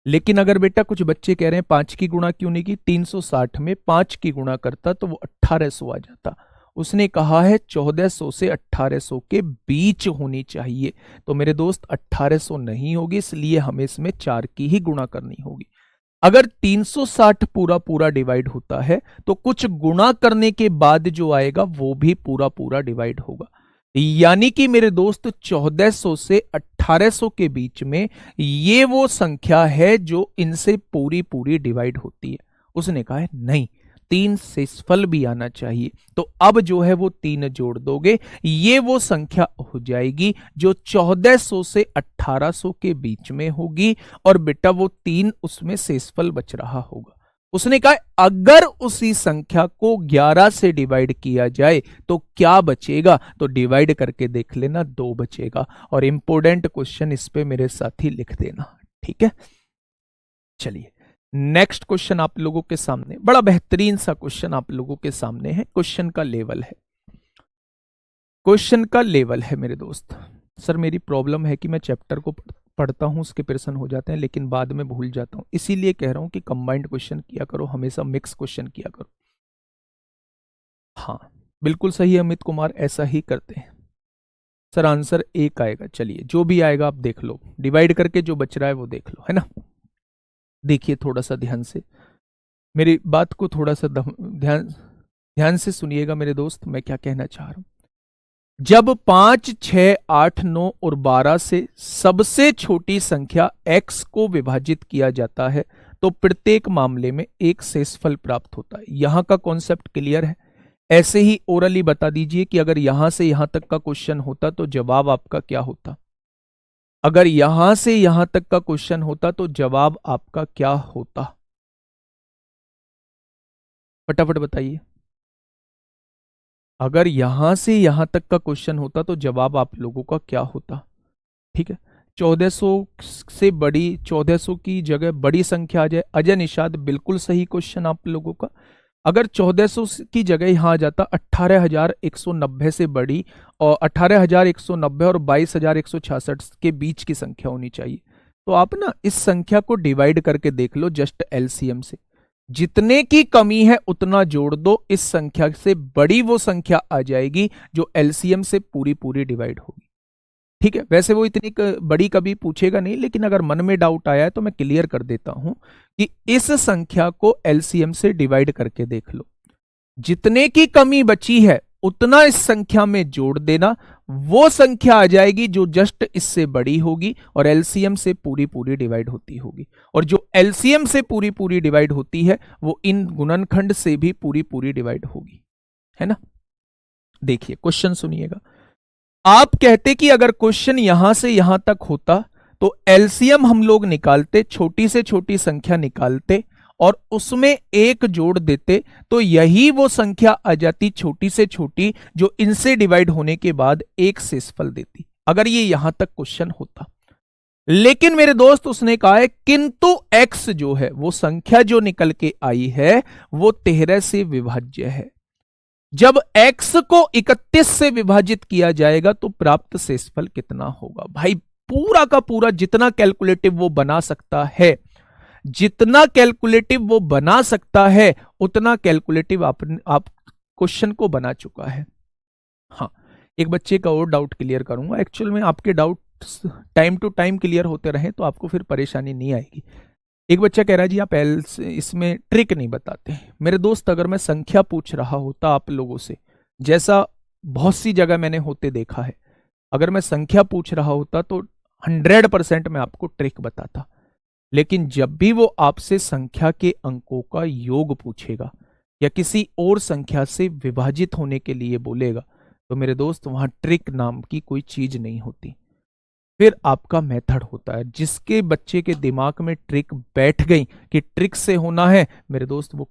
लेकिन अगर बेटा कुछ बच्चे कह रहे हैं 5 की गुणा क्यों नहीं की, 360 में 5 की गुणा करता तो वो 1800 आ जाता। उसने कहा है 1400 से 1800 के बीच होनी चाहिए, तो मेरे दोस्त 1800 नहीं होगी, इसलिए हमें इसमें 4 की ही गुणा करनी होगी। अगर 360 पूरा पूरा डिवाइड होता है तो कुछ गुणा करने के बाद जो आएगा वो भी पूरा पूरा डिवाइड होगा। यानी कि मेरे दोस्त 1400 से 1800 के बीच में ये वो संख्या है जो इनसे पूरी पूरी डिवाइड होती है। उसने कहा है नहीं, 3 शेषफल भी आना चाहिए। तो अब जो है वो 3 जोड़ दोगे, ये वो संख्या हो जाएगी जो 1400 से 1800 के बीच में होगी, और बेटा वो 3 उसमें शेषफल बच रहा होगा। उसने कहा अगर उसी संख्या को 11 से डिवाइड किया जाए तो क्या बचेगा, तो डिवाइड करके देख लेना, 2 बचेगा। और इंपॉर्टेंट क्वेश्चन इस पे मेरे साथी लिख देना, ठीक है। चलिए नेक्स्ट क्वेश्चन आप लोगों के सामने, बड़ा बेहतरीन सा क्वेश्चन आप लोगों के सामने है। क्वेश्चन का लेवल है, क्वेश्चन का लेवल है मेरे दोस्त। सर मेरी प्रॉब्लम है कि मैं चैप्टर को पढ़ता हूं, उसके प्रश्न हो जाते हैं लेकिन बाद में भूल जाता हूं, इसीलिए कह रहा हूं कि कंबाइंड क्वेश्चन किया करो, हमेशा मिक्स क्वेश्चन किया करो। हाँ बिल्कुल सही है अमित कुमार, ऐसा ही करते हैं। सर आंसर 1 आएगा, चलिए जो भी आएगा आप देख लो, डिवाइड करके जो बच रहा है वो देख लो, है ना। देखिए थोड़ा सा ध्यान से मेरी बात को, थोड़ा सा ध्यान से सुनिएगा मेरे दोस्त, मैं क्या कहना चाह रहा हूं। जब 5, 6, 8, 9 और 12 से सबसे छोटी संख्या x को विभाजित किया जाता है तो प्रत्येक मामले में एक शेषफल प्राप्त होता है। यहां का कॉन्सेप्ट क्लियर है। ऐसे ही ओरली बता दीजिए कि अगर यहां से यहां तक का क्वेश्चन होता तो जवाब आपका क्या होता। अगर यहां से यहां तक का क्वेश्चन होता तो जवाब आपका क्या होता, फटाफट बताइए। अगर यहां से यहां तक का क्वेश्चन होता तो जवाब आप लोगों का क्या होता, ठीक है। 1400 से बड़ी, 1400 की जगह बड़ी संख्या आ जाए। अजय निषाद बिल्कुल सही क्वेश्चन आप लोगों का। अगर 1400 की जगह यहां आ जाता 18,190 से बड़ी, और 18,190 और 22,166 के बीच की संख्या होनी चाहिए। तो आप ना इस संख्या को डिवाइड करके देख लो जस्ट एलसीएम से, जितने की कमी है उतना जोड़ दो, इस संख्या से बड़ी वो संख्या आ जाएगी जो एलसीएम से पूरी पूरी डिवाइड होगी, ठीक है। वैसे वो इतनी बड़ी कभी पूछेगा नहीं, लेकिन अगर मन में डाउट आया है तो मैं क्लियर कर देता हूं कि इस संख्या को एलसीएम से डिवाइड करके देख लो, जितने की कमी बची है उतना इस संख्या में जोड़ देना, वो संख्या आ जाएगी जो जस्ट इससे बड़ी होगी और एलसीएम से पूरी पूरी डिवाइड होती होगी। और जो एलसीएम से पूरी पूरी डिवाइड होती है वो इन गुणनखंड से भी पूरी पूरी डिवाइड होगी, है ना। देखिए क्वेश्चन सुनिएगा। आप कहते कि अगर क्वेश्चन यहां से यहां तक होता तो एलसीएम हम लोग निकालते, छोटी से छोटी संख्या निकालते और उसमें 1 जोड़ देते, तो यही वो संख्या आ जाती छोटी से छोटी जो इनसे डिवाइड होने के बाद एक शेषफल देती, अगर ये यहां तक क्वेश्चन होता। लेकिन मेरे दोस्त उसने कहा है किंतु x जो है वो संख्या जो निकल के आई है वो 13 से विभाज्य है। जब x को 31 से विभाजित किया जाएगा तो प्राप्त शेषफल कितना होगा। भाई पूरा का पूरा जितना कैलकुलेटिव वो बना सकता है, जितना कैलकुलेटिव वो बना सकता है उतना कैलकुलेटिव आप क्वेश्चन को बना चुका है। हाँ एक बच्चे का और डाउट क्लियर करूंगा, एक्चुअल में आपके doubt time to time clear होते रहे तो आपको फिर परेशानी नहीं आएगी। एक बच्चा कह रहा है जी आप इसमें ट्रिक नहीं बताते। मेरे दोस्त अगर मैं संख्या पूछ रहा होता आप लोगों से, जैसा बहुत सी जगह मैंने होते देखा है, अगर मैं संख्या पूछ रहा होता तो 100% मैं आपको ट्रिक बताता। लेकिन जब भी वो आपसे संख्या के अंकों का योग पूछेगा या किसी और संख्या से विभाजित होने के लिए बोलेगा तो मेरे दोस्त वहां ट्रिक नाम की कोई चीज नहीं होती, फिर आपका मेथड होता है। जिसके बच्चे के दिमाग में ट्रिक बैठ गई कि ट्रिक से होना है, मेरे दोस्त वो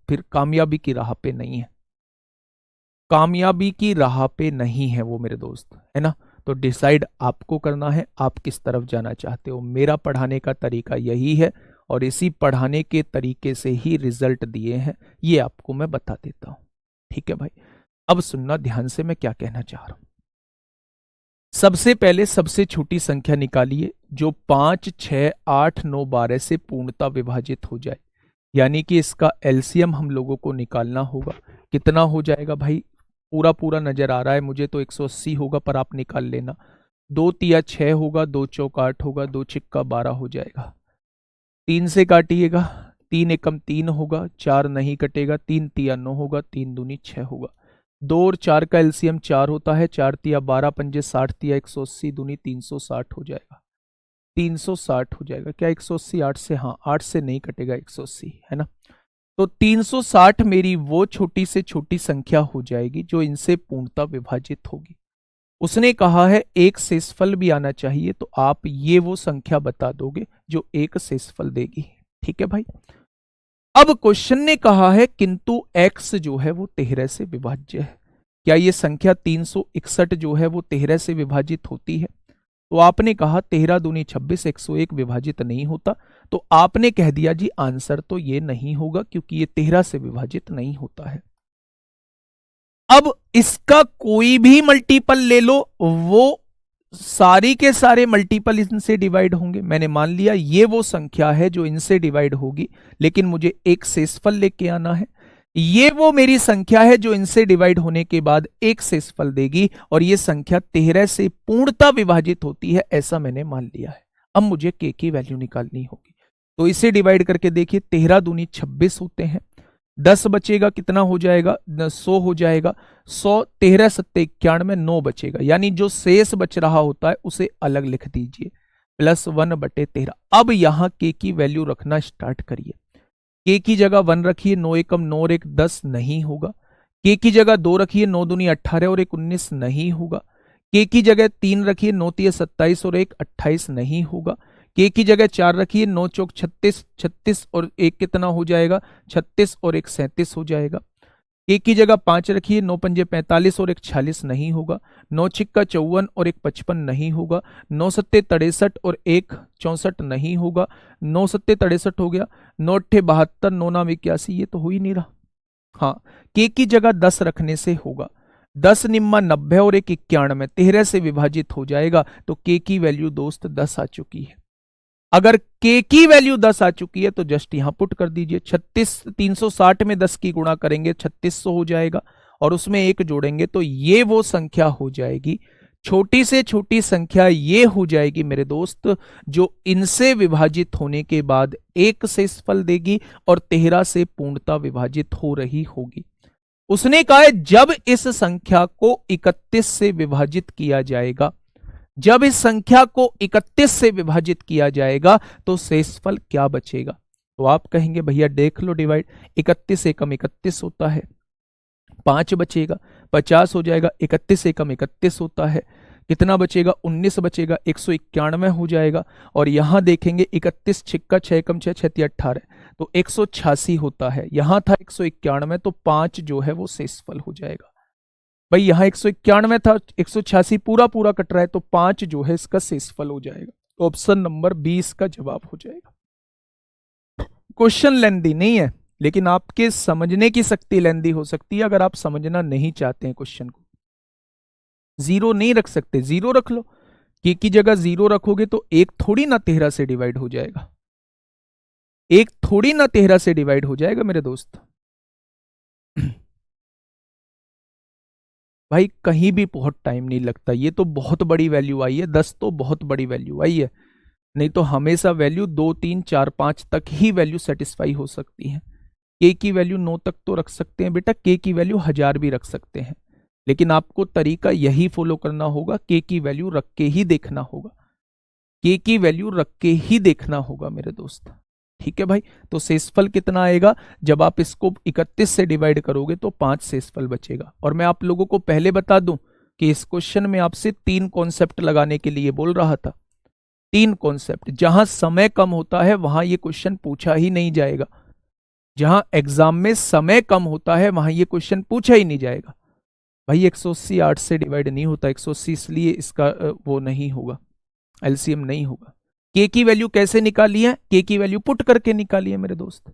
फिर कामयाबी की राह पे नहीं है, कामयाबी की राह पे नहीं है वो मेरे दोस्त, है ना। तो डिसाइड आपको करना है आप किस तरफ जाना चाहते हो। मेरा पढ़ाने का तरीका यही है और इसी पढ़ाने के तरीके से ही रिजल्ट दिए हैं, ये आपको मैं बता देता हूं, ठीक है भाई। अब सुनना ध्यान से मैं क्या कहना चाह रहा हूं। सबसे पहले सबसे छोटी संख्या निकालिए जो 5, 6, 8, 9, 12 से पूर्णतः विभाजित हो जाए, यानी कि इसका एलसीएम हम लोगों को निकालना होगा। कितना हो जाएगा भाई, पूरा पूरा नजर आ रहा है मुझे तो 180 होगा, पर आप निकाल लेना। 2 तिया 6 होगा, 2 चौक 8 होगा, 2 छिक्का 12 हो जाएगा। 3 से काटिएगा, 3 एकम 3 होगा, 4 नहीं कटेगा, 3 तिया 9 होगा, 3 दूनी 6 होगा। 2 और 4 का एलसीएम 4 होता है, 4 तिया 12 पंजे 60 तिया 180 दूनी 360 हो जाएगा। 360 हो जाएगा क्या 180 8 से, हाँ 8 से नहीं कटेगा 180, है ना। तो 360 मेरी वो छोटी से छोटी संख्या हो जाएगी जो इनसे पूर्णतः विभाजित होगी। उसने कहा है एक शेषफल भी आना चाहिए, तो आप ये वो संख्या बता दोगे जो एक शेषफल देगी। ठीक है भाई। अब क्वेश्चन ने कहा है किंतु x जो है वो 13 से विभाज्य है। क्या ये संख्या 361 जो है वो 13 से विभाजित होती है? तो आपने कहा 13 दूनी 26, 101 विभाजित नहीं होता। तो आपने कह दिया जी आंसर तो ये नहीं होगा क्योंकि ये 13 से विभाजित नहीं होता है। अब इसका कोई भी मल्टीपल ले लो, वो सारी के सारे मल्टीपल इनसे डिवाइड होंगे। मैंने मान लिया ये वो संख्या है जो इनसे डिवाइड होगी, लेकिन मुझे एक शेषफल लेके आना है। ये वो मेरी संख्या है जो इनसे डिवाइड होने के बाद एक शेषफल देगी, और ये संख्या 13 से पूर्णतः विभाजित होती है, ऐसा मैंने मान लिया है। अब मुझे के की वैल्यू निकालनी होगी। तो इसे डिवाइड करके देखिए, 13 दूनी 26 होते हैं, 10 बचेगा, कितना हो जाएगा 100 हो जाएगा। 100 13 सत्ते 91, 9 बचेगा, यानी जो शेष बच रहा होता है उसे अलग लिख दीजिए, +1/13। अब यहां के की वैल्यू रखना स्टार्ट करिए। के की जगह 1 रखिए, 9 एकम 9 और 1 10 नहीं होगा। के की जगह 2 रखिए, 9 दूनी 18 और 1 19 नहीं होगा। के की जगह 3 रखिए, 9 तिया 27 और 1 28 नहीं होगा। के की जगह 4 रखिए, 9 चौक 36, 36 और 1 कितना हो जाएगा 36 और 1 37 हो जाएगा। के की जगह 5 रखिए, 9 पंजे 45 और 1 46 नहीं होगा। 9 छिक्का 54 और 1 55 नहीं होगा। 9 सत्ते 63 और 1 64 नहीं होगा। 9 सत्ते 63 हो गया। 9 अट्ठे 72, 9 नाम 81, ये तो हो ही नहीं रहा। हाँ, के की जगह 10 रखने से होगा। 10 निम्मा 90 और 1 91, 13 से विभाजित हो जाएगा। तो के की वैल्यू दोस्त 10 आ चुकी है। अगर के की वैल्यू 10 आ चुकी है तो जस्ट यहां पुट कर दीजिए। 36 360 में 10 की गुणा करेंगे 3600 हो जाएगा, और उसमें 1 जोड़ेंगे तो ये वो संख्या हो जाएगी, छोटी से छोटी संख्या ये हो जाएगी मेरे दोस्त, जो इनसे विभाजित होने के बाद एक शेषफल देगी और 13 से पूर्णतः विभाजित हो रही होगी। उसने कहा है जब इस संख्या को 31 से विभाजित किया जाएगा, जब इस संख्या को 31 से विभाजित किया जाएगा तो शेषफल क्या बचेगा। तो आप कहेंगे भैया देख लो डिवाइड, 31 एकम 31 होता है, 5 बचेगा, 50 हो जाएगा। 31 एकम 31 होता है, कितना बचेगा 19 बचेगा, 191 हो जाएगा। और यहां देखेंगे 31 छिक्का 6 एकम 6 6 18, तो 186 होता है। यहां था 191, तो 5 जो है वो शेषफल हो जाएगा। भाई यहां 191 था, 186 पूरा पूरा कट रहा है, तो 5 जो है इसका शेषफल हो जाएगा। तो ऑप्शन नंबर 20 का जवाब हो जाएगा। क्वेश्चन लेंदी नहीं है, लेकिन आपके समझने की शक्ति लेंदी हो सकती है। अगर आप समझना नहीं चाहते हैं क्वेश्चन को, जीरो नहीं रख सकते, जीरो रख लो। के की जगह 0 रखोगे तो एक थोड़ी ना 13 से डिवाइड हो जाएगा, एक थोड़ी ना 13 से डिवाइड हो जाएगा मेरे दोस्त। भाई कहीं भी बहुत टाइम नहीं लगता, ये तो बहुत बड़ी वैल्यू आई है, 10 तो बहुत बड़ी वैल्यू आई है, नहीं तो हमेशा वैल्यू 2 3 4 5 तक ही वैल्यू सेटिस्फाई हो सकती है। के की वैल्यू 9 तक तो रख सकते हैं बेटा, के की वैल्यू 1000 भी रख सकते हैं, लेकिन आपको तरीका यही फॉलो करना होगा, के की वैल्यू रख के ही देखना होगा, के की वैल्यू रख के ही देखना होगा मेरे दोस्त। ठीक है भाई, तो शेषफल कितना आएगा, जब आप इसको 31 से डिवाइड करोगे तो 5 शेषफल बचेगा। और मैं आप लोगों को पहले बता दूं कि इस क्वेश्चन में आपसे 3 कॉन्सेप्ट लगाने के लिए बोल रहा था, 3 कॉन्सेप्ट। जहां समय कम होता है वहां ये क्वेश्चन पूछा ही नहीं जाएगा, जहां एग्जाम में समय कम होता है वहां ये क्वेश्चन पूछा ही नहीं जाएगा। भाई 180 8 से डिवाइड नहीं होता, 180 इसलिए इसका वो नहीं होगा, एलसीएम नहीं होगा। के की वैल्यू कैसे निकाली है, के की वैल्यू पुट करके निकाली है मेरे दोस्त।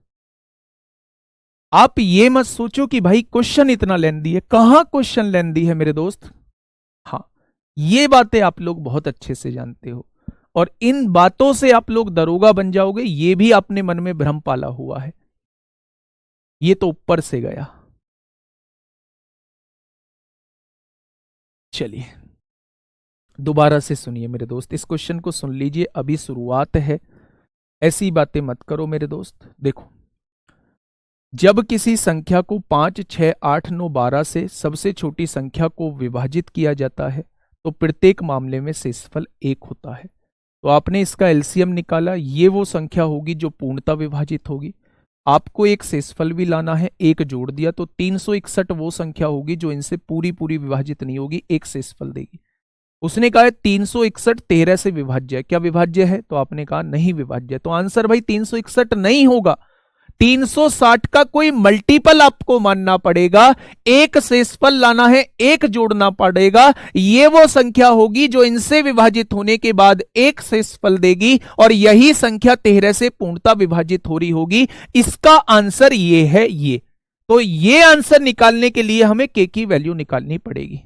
आप ये मत सोचो कि भाई क्वेश्चन इतना लेंदी है, कहां क्वेश्चन लेंदी है मेरे दोस्त। हाँ, ये बातें आप लोग बहुत अच्छे से जानते हो और इन बातों से आप लोग दरोगा बन जाओगे, ये भी आपने मन में भ्रम पाला हुआ है। ये तो ऊपर से गया। चलिए दोबारा से सुनिए मेरे दोस्त, इस क्वेश्चन को सुन लीजिए, अभी शुरुआत है, ऐसी बातें मत करो मेरे दोस्त। देखो, जब किसी संख्या को 5, 6, 8, 9, 12 से सबसे छोटी संख्या को विभाजित किया जाता है तो प्रत्येक मामले में शेषफल 1 होता है। तो आपने इसका एलसीएम निकाला, ये वो संख्या होगी जो पूर्णतः विभाजित होगी। आपको एक शेषफल भी लाना है, एक जोड़ दिया तो 361 वो संख्या होगी जो इनसे पूरी पूरी विभाजित नहीं होगी, एक शेषफल देगी। उसने कहा है 361 13 से विभाज्य है, क्या विभाज्य है? तो आपने कहा नहीं विभाज्य है। तो आंसर भाई 361 नहीं होगा, 360 का कोई मल्टीपल आपको मानना पड़ेगा, एक शेषफल लाना है, एक जोड़ना पड़ेगा। ये वो संख्या होगी जो इनसे विभाजित होने के बाद एक शेषफल देगी और यही संख्या 13 से पूर्णतः विभाजित हो रही होगी। इसका आंसर ये है ये। तो ये आंसर निकालने के लिए हमें के की वैल्यू निकालनी पड़ेगी।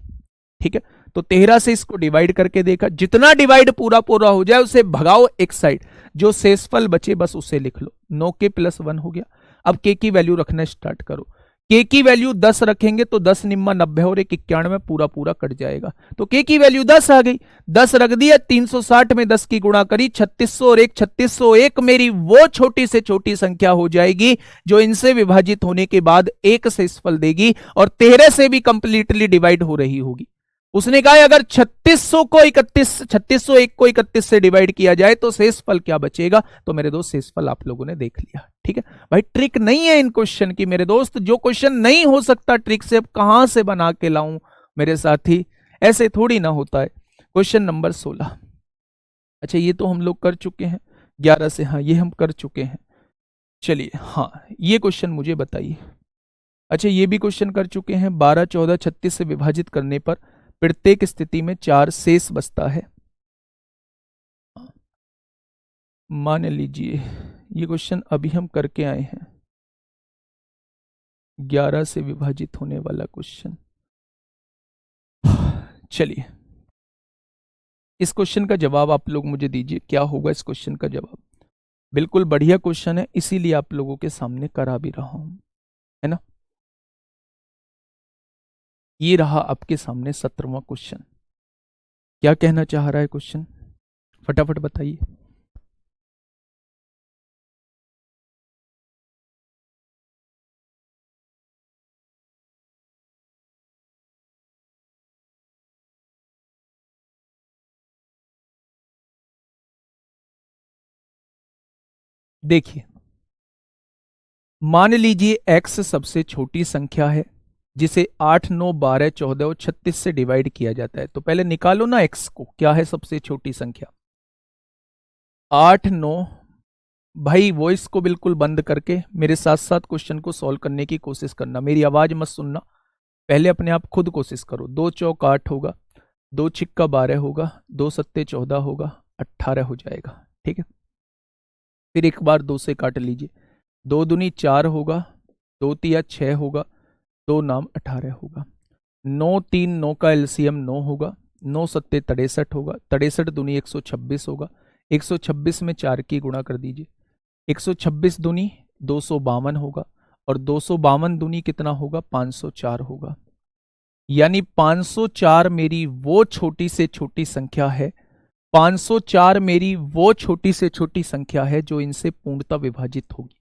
ठीक है, तो 13 से इसको डिवाइड करके देखा, जितना डिवाइड पूरा पूरा हो जाए उसे भगाओ एक साइड, जो शेषफल बचे बस उसे लिख लो। 9k + 1 हो गया। अब k की वैल्यू रखना स्टार्ट करो। k की वैल्यू 10 रखेंगे तो 10 निम्मा 90 और 1 91 पूरा पूरा कट जाएगा। तो k की वैल्यू 10 आ गई, 10 रख दिया, 360 में 10 की गुणा करी, 3600 और 1 3601 मेरी वो छोटी से छोटी संख्या हो जाएगी जो इनसे विभाजित होने के बाद एक शेषफल देगी और 13 से भी कंप्लीटली डिवाइड हो रही होगी। उसने कहा अगर 3601 को 31 से डिवाइड किया जाए तो शेषफल क्या बचेगा? तो मेरे दोस्त शेषफल आप लोगों ने देख लिया। ठीक है भाई, ट्रिक नहीं है इन क्वेश्चन की मेरे दोस्त, जो क्वेश्चन नहीं हो सकता ट्रिक से अब कहां से बना के लाऊं मेरे साथी, ऐसे थोड़ी ना होता है। Question number 16। अच्छा ये तो हम लोग कर चुके हैं 11 से, हाँ ये हम कर चुके हैं। चलिए हाँ ये क्वेश्चन मुझे बताइए। अच्छा ये भी क्वेश्चन कर चुके हैं। 12, 14, 36 से विभाजित करने पर प्रत्येक स्थिति में 4 शेष बचता है। मान लीजिए ये क्वेश्चन अभी हम करके आए हैं, 11 से विभाजित होने वाला क्वेश्चन। चलिए इस क्वेश्चन का जवाब आप लोग मुझे दीजिए, क्या होगा इस क्वेश्चन का जवाब। बिल्कुल बढ़िया क्वेश्चन है, इसीलिए आप लोगों के सामने करा भी रहा हूं, है ना। ये रहा आपके सामने 17वां क्वेश्चन। क्या कहना चाह रहा है क्वेश्चन, फटाफट बताइए। देखिए मान लीजिए x सबसे छोटी संख्या है जिसे 8, 9, 12, 14 और 36 से डिवाइड किया जाता है। तो पहले निकालो ना x को, क्या है सबसे छोटी संख्या? 8, 9। भाई वॉइस को बिल्कुल बंद करके मेरे साथ साथ क्वेश्चन को सॉल्व करने की कोशिश करना, मेरी आवाज मत सुनना, पहले अपने आप खुद कोशिश करो। 2 चौक 8 होगा, 2 छिक्का 12 होगा, 2 सत्ते 14 होगा, 18 हो जाएगा। ठीक है, फिर एक बार 2 से काट लीजिए, 2 दूनी 4 होगा, 2 तिया 6 होगा, 2 नाम 18 होगा। 9 3 9 का एलसीएम 9 होगा, 9 सत्ते 63 होगा, 63 दूनी 126 होगा, 126 में 4 की गुणा कर दीजिए, 126 दूनी 252 होगा और 252 दूनी कितना होगा? 504 होगा। यानी 504 मेरी वो छोटी से छोटी संख्या है, 504 मेरी वो छोटी से छोटी संख्या है जो इनसे पूर्णतः विभाजित होगी।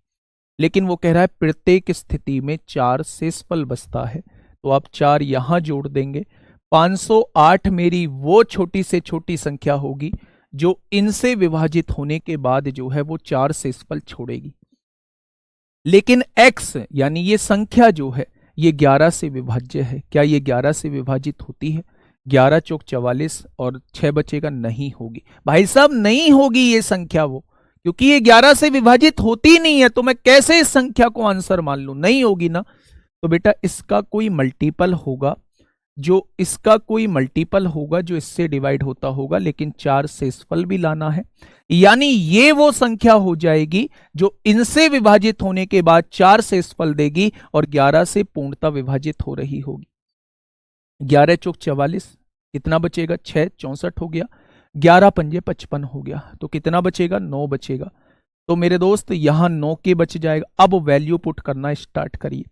लेकिन वो कह रहा है प्रत्येक स्थिति में 4 शेषफल बचता है, तो आप 4 यहां जोड़ देंगे। 508 मेरी वो छोटी से छोटी संख्या होगी जो इनसे विभाजित होने के बाद जो है वो 4 शेषफल छोड़ेगी। लेकिन x यानी ये संख्या जो है ये 11 से विभाज्य है। क्या ये 11 से विभाजित होती है? 11 चौक 44 और 6 बचेगा, नहीं होगी भाई साहब, नहीं होगी ये संख्या वो, क्योंकि ये 11 से विभाजित होती नहीं है। तो मैं कैसे इस संख्या को आंसर मान लूं? नहीं होगी ना। तो बेटा इसका कोई मल्टीपल होगा, जो इसका कोई मल्टीपल होगा जो इससे डिवाइड होता होगा, लेकिन 4 शेषफल भी लाना है। यानी ये वो संख्या हो जाएगी जो इनसे विभाजित होने के बाद 4 शेषफल देगी और 11 से पूर्णतः विभाजित हो रही होगी। 11 चौक 44, कितना बचेगा, 6 64 हो गया, 11 पंजे 55 हो गया, तो कितना बचेगा, 9 बचेगा। तो मेरे दोस्त यहां 9 के बच जाएगा। अब वैल्यू पुट करना स्टार्ट करिए।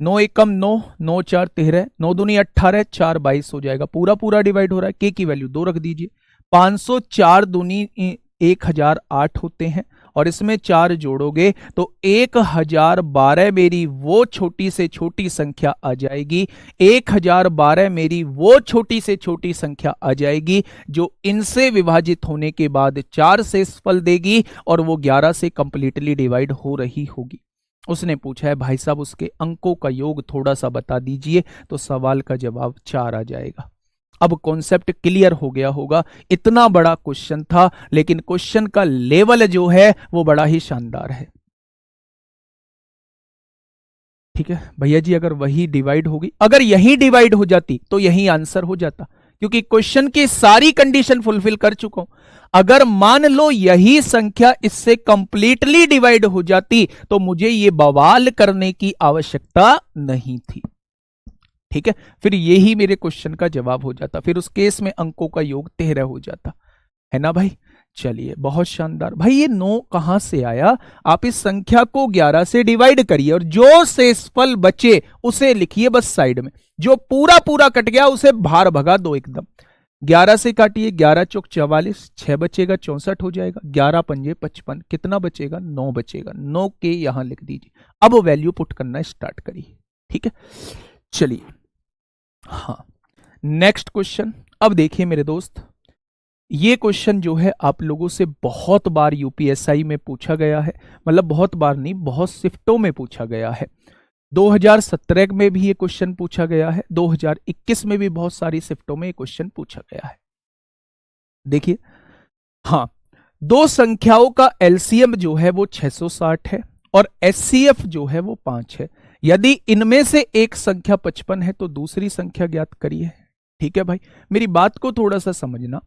9 एकम 9, 9 4 13, 9 दूनी 18, 4 22 हो जाएगा। पूरा पूरा डिवाइड हो रहा है, के की वैल्यू 2 रख दीजिए। 504 दूनी 1008 होते हैं, और इसमें 4 जोड़ोगे तो 1012 मेरी वो छोटी से छोटी संख्या आ जाएगी। 1012 मेरी वो छोटी से छोटी संख्या आ जाएगी जो इनसे विभाजित होने के बाद 4 से फल देगी और वो 11 से कंप्लीटली डिवाइड हो रही होगी। उसने पूछा है भाई साहब उसके अंकों का योग थोड़ा सा बता दीजिए, तो सवाल का जवाब 4 आ जाएगा। अब कॉन्सेप्ट क्लियर हो गया होगा। इतना बड़ा क्वेश्चन था, लेकिन क्वेश्चन का लेवल जो है वो बड़ा ही शानदार है। ठीक है भैया जी, अगर वही डिवाइड होगी, अगर यही डिवाइड हो जाती तो यही आंसर हो जाता, क्योंकि क्वेश्चन की सारी कंडीशन फुलफिल कर चुका हूं। अगर मान लो यही संख्या इससे कंप्लीटली डिवाइड हो जाती तो मुझे ये बवाल करने की आवश्यकता नहीं थी। ठीक है, फिर यही मेरे क्वेश्चन का जवाब हो जाता, फिर उस केस में अंकों का योग 13 हो जाता है ना भाई। चलिए बहुत शानदार। भाई ये 9 कहां से आया? आप इस संख्या को 11 से डिवाइड करिए और जो शेषफल बचे उसे लिखिए बस साइड में। जो पूरा पूरा कट गया उसे बाहर भगा दो एकदम। 11 से काटिए, 11 चौक 44, 6 बचेगा 64 हो जाएगा, 11 पंजे 55, कितना बचेगा, 9 बचेगा। 9 के यहां लिख दीजिए। अब वैल्यू पुट करना स्टार्ट करिए। ठीक है, चलिए हाँ नेक्स्ट क्वेश्चन। अब देखिए मेरे दोस्त, ये क्वेश्चन जो है आप लोगों से बहुत बार यूपीएसआई में पूछा गया है, मतलब बहुत बार नहीं, बहुत शिफ्टों में पूछा गया है। 2017 में भी ये क्वेश्चन पूछा गया है, 2021 में भी बहुत सारी शिफ्टों में ये क्वेश्चन पूछा गया है। देखिए हाँ, दो संख्याओं का एलसीएम जो है वो 660 है और एचसीएफ जो है वो 5 है। यदि इनमें से एक संख्या 55 है तो दूसरी संख्या ज्ञात करिए। ठीक है भाई, मेरी बात को थोड़ा सा समझना।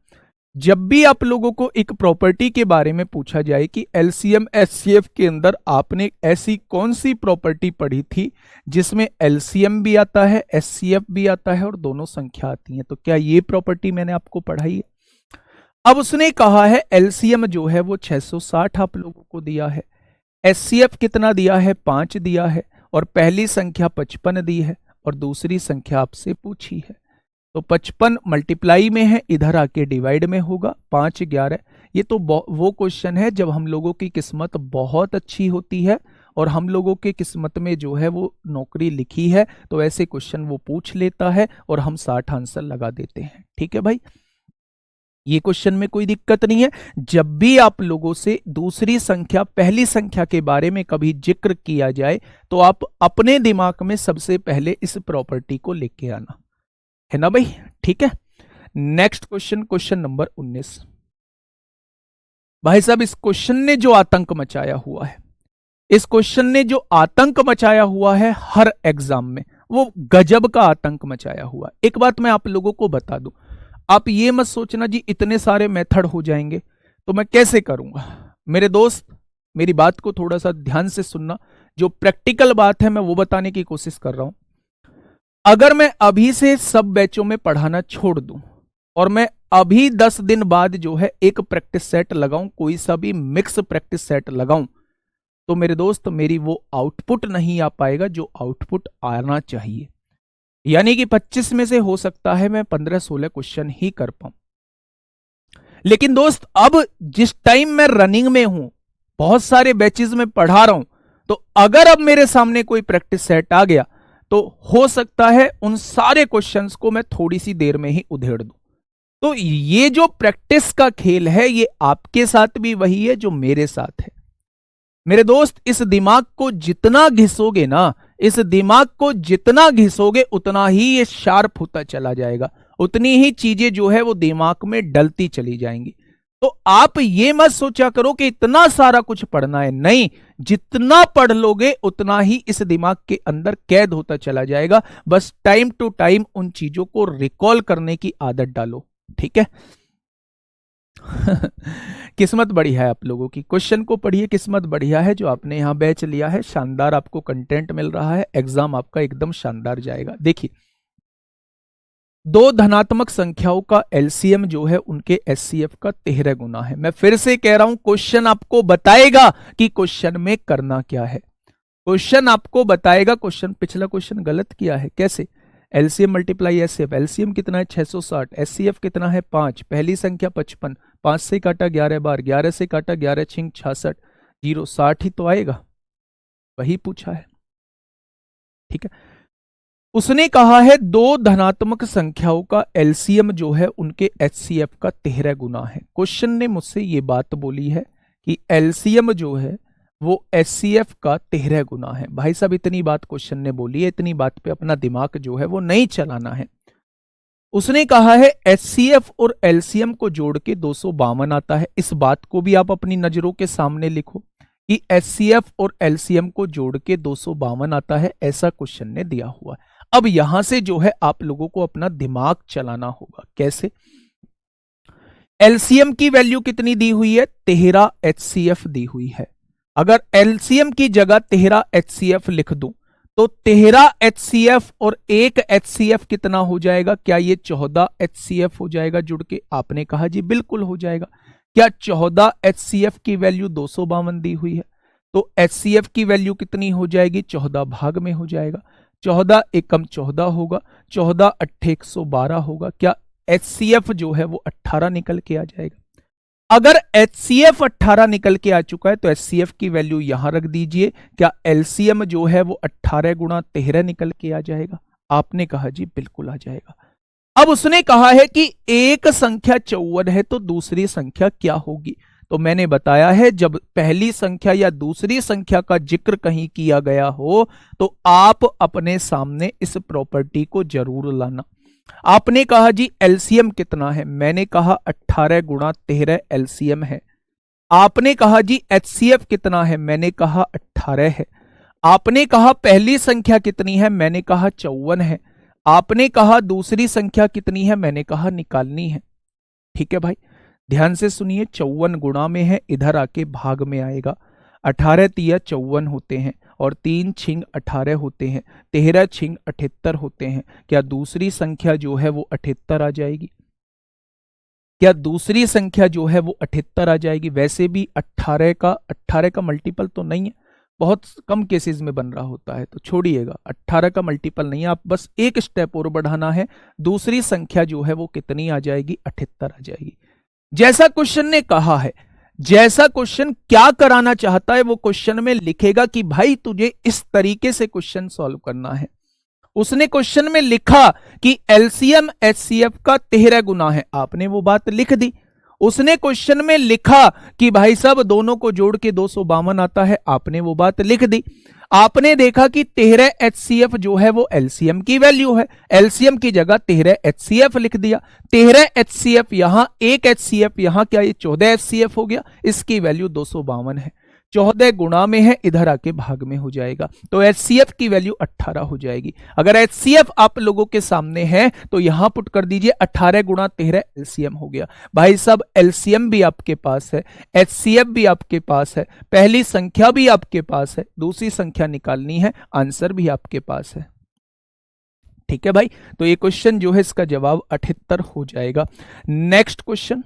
जब भी आप लोगों को एक प्रॉपर्टी के बारे में पूछा जाए कि एलसीएम एचसीएफ के अंदर आपने ऐसी कौन सी प्रॉपर्टी पढ़ी थी जिसमें एलसीएम भी आता है, एचसीएफ भी आता है और दोनों संख्या आती हैं, तो क्या ये प्रॉपर्टी मैंने आपको पढ़ाई है? अब उसने कहा है एलसीएम जो है वो 660 आप लोगों को दिया है, एचसीएफ कितना दिया है, 5 दिया है, और पहली संख्या 55 दी है और दूसरी संख्या आपसे पूछी है। तो 55 मल्टीप्लाई में है, इधर आके डिवाइड में होगा, 5 11। ये तो वो क्वेश्चन है जब हम लोगों की किस्मत बहुत अच्छी होती है और हम लोगों के किस्मत में जो है वो नौकरी लिखी है, तो ऐसे क्वेश्चन वो पूछ लेता है और हम 60 आंसर लगा देते हैं। ठीक है भाई, ये क्वेश्चन में कोई दिक्कत नहीं है। जब भी आप लोगों से दूसरी संख्या पहली संख्या के बारे में कभी जिक्र किया जाए तो आप अपने दिमाग में सबसे पहले इस प्रॉपर्टी को लेके आना है ना भाई। ठीक है, नेक्स्ट क्वेश्चन, क्वेश्चन नंबर 19। भाई साहब इस क्वेश्चन ने जो आतंक मचाया हुआ है, इस क्वेश्चन ने जो आतंक मचाया हुआ है हर एग्जाम में, वो गजब का आतंक मचाया हुआ। एक बात मैं आप लोगों को बता दूं, आप ये मत सोचना जी इतने सारे मेथड हो जाएंगे तो मैं कैसे करूंगा। मेरे दोस्त मेरी बात को थोड़ा सा ध्यान से सुनना, जो प्रैक्टिकल बात है मैं वो बताने की कोशिश कर रहा हूं। अगर मैं अभी से सब बैचों में पढ़ाना छोड़ दूं और मैं अभी 10 दिन बाद जो है एक प्रैक्टिस सेट लगाऊं, कोई सा भी मिक्स प्रैक्टिस सेट लगाऊं, तो मेरे दोस्त मेरी वो आउटपुट नहीं आ पाएगा जो आउटपुट आना चाहिए। यानी कि 25 में से हो सकता है मैं 15-16 क्वेश्चन ही कर पाऊं। लेकिन दोस्त अब जिस टाइम मैं रनिंग में हूं, बहुत सारे बैचेस में पढ़ा रहा हूं, तो अगर अब मेरे सामने कोई प्रैक्टिस सेट आ गया तो हो सकता है उन सारे क्वेश्चंस को मैं थोड़ी सी देर में ही उधेड़ दूं। तो ये जो प्रैक्टिस का खेल है ये आपके साथ भी वही है जो मेरे साथ है। मेरे दोस्त इस दिमाग को जितना घिसोगे ना, इस दिमाग को जितना घिसोगे उतना ही ये शार्प होता चला जाएगा, उतनी ही चीजें जो है वो दिमाग में डलती चली जाएंगी। तो आप ये मत सोचा करो कि इतना सारा कुछ पढ़ना है, नहीं, जितना पढ़ लोगे उतना ही इस दिमाग के अंदर कैद होता चला जाएगा। बस टाइम टू टाइम उन चीजों को रिकॉल करने की आदत डालो। ठीक है किस्मत बढ़िया है आप लोगों की, क्वेश्चन को पढ़िए, किस्मत बढ़िया है जो आपने यहां बैच लिया है, शानदार आपको कंटेंट मिल रहा है, एग्जाम आपका एकदम शानदार जाएगा। देखिए दो धनात्मक संख्याओं का एलसीएम जो है उनके एचसीएफ का 13 गुना है। मैं फिर से कह रहा हूं, क्वेश्चन आपको बताएगा कि क्वेश्चन में करना क्या है। क्वेश्चन आपको बताएगा, क्वेश्चन पिछला क्वेश्चन गलत किया है। कैसे? LCM multiply HCF. एलसीएम कितना है 660, एचसीएफ कितना है 5, पहली संख्या 55, 5 से काटा 11 बार, 11 से काटा 11 छिंग 66, 0 60 ही तो आएगा, वही पूछा है। ठीक है, उसने कहा है दो धनात्मक संख्याओं का एलसीएम जो है उनके एचसीएफ का 13 गुना है। क्वेश्चन ने मुझसे ये बात बोली है कि एलसीएम जो है वो एचसीएफ का 13 गुना है। भाई साहब इतनी बात क्वेश्चन ने बोली है, इतनी बात पे अपना दिमाग जो है वो नहीं चलाना है। उसने कहा है एचसीएफ और एलसीएम को जोड़ के 252 आता है। इस बात को भी आप अपनी नजरों के सामने लिखो कि एचसीएफ और एलसीएम को जोड़ के 252 आता है, ऐसा क्वेश्चन ने दिया हुआ है। अब यहां से जो है आप लोगों को अपना दिमाग चलाना होगा। कैसे? एलसीएम की वैल्यू कितनी दी हुई है? 13 एचसीएफ दी हुई है। अगर एलसीएम की जगह 13 एचसीएफ लिख दूं तो 13 एचसीएफ और 1 एचसीएफ कितना हो जाएगा? क्या ये 14 एचसीएफ हो जाएगा जुड़ के? आपने कहा जी बिल्कुल हो जाएगा। क्या 14 एचसीएफ की वैल्यू 252 दी हुई है, तो एचसीएफ की वैल्यू कितनी हो जाएगी? 14 भाग में हो जाएगा। 14 एकम 14 होगा, 14 अट्ठे 112 होगा। क्या एचसीएफ जो है वो 18 निकल के आ जाएगा? अगर एचसीएफ 18 निकल के आ चुका है तो एचसीएफ की वैल्यू यहां रख दीजिए। क्या एलसीएम जो है वो 18 गुणा 13 निकल के आ जाएगा? आपने कहा जी बिल्कुल आ जाएगा। अब उसने कहा है कि एक संख्या 54 है तो दूसरी संख्या क्या होगी? तो मैंने बताया है जब पहली संख्या या दूसरी संख्या का जिक्र कहीं किया गया हो तो आप अपने सामने इस प्रॉपर्टी को जरूर लाना। आपने कहा जी एलसीएम कितना है? मैंने कहा 18 गुणा 13 एलसीएम है। आपने कहा जी एचसीएफ कितना है? मैंने कहा 18 है। आपने कहा पहली संख्या कितनी है? मैंने कहा 54 है। आपने कहा दूसरी संख्या कितनी है? मैंने कहा निकालनी है। ठीक है भाई, ध्यान से सुनिए, 54 गुणा में है, इधर आके भाग में आएगा। 18 तिया 54 होते हैं और 3 छिंग 18 होते हैं, 13 छिंग 78 होते हैं। क्या दूसरी संख्या जो है वो 78 आ जाएगी? क्या दूसरी संख्या जो है वो 78 आ जाएगी? वैसे भी 18 का मल्टीपल तो नहीं है, बहुत कम केसेस में बन रहा होता है, तो छोड़िएगा, 18 का मल्टीपल नहीं है। आप बस एक स्टेप और बढ़ाना है, दूसरी संख्या जो है वो कितनी आ जाएगी? 78 आ जाएगी। जैसा क्वेश्चन ने कहा है, जैसा क्वेश्चन क्या कराना चाहता है वो क्वेश्चन में लिखेगा कि भाई तुझे इस तरीके से क्वेश्चन सॉल्व करना है। उसने क्वेश्चन में लिखा कि एलसीएम एचसीएफ का 13 गुना है, आपने वो बात लिख दी। उसने क्वेश्चन में लिखा कि भाई साहब दोनों को जोड़ के 252 आता है, आपने वो बात लिख दी। आपने देखा कि 13 एचसीएफ जो है वो एलसीएम की वैल्यू है, एलसीएम की जगह 13 एचसीएफ लिख दिया। 13 एचसीएफ यहां, 1 एचसीएफ यहां, क्या ये 14 एचसीएफ हो गया? इसकी वैल्यू 252 है। 14 गुणा में है, इधर आके भाग में हो जाएगा, तो एचसीएफ की वैल्यू 18 हो जाएगी। अगर एचसीएफ आप लोगों के सामने है तो यहां पुट कर दीजिए, 18 गुणा 13 एलसीएम हो गया। भाई साहब एलसीएम भी आपके पास है, एचसीएफ भी आपके पास है, पहली संख्या भी आपके पास है, दूसरी संख्या निकालनी है, आंसर भी आपके पास है। ठीक है भाई, तो ये क्वेश्चन जो है इसका जवाब 78 हो जाएगा। नेक्स्ट क्वेश्चन,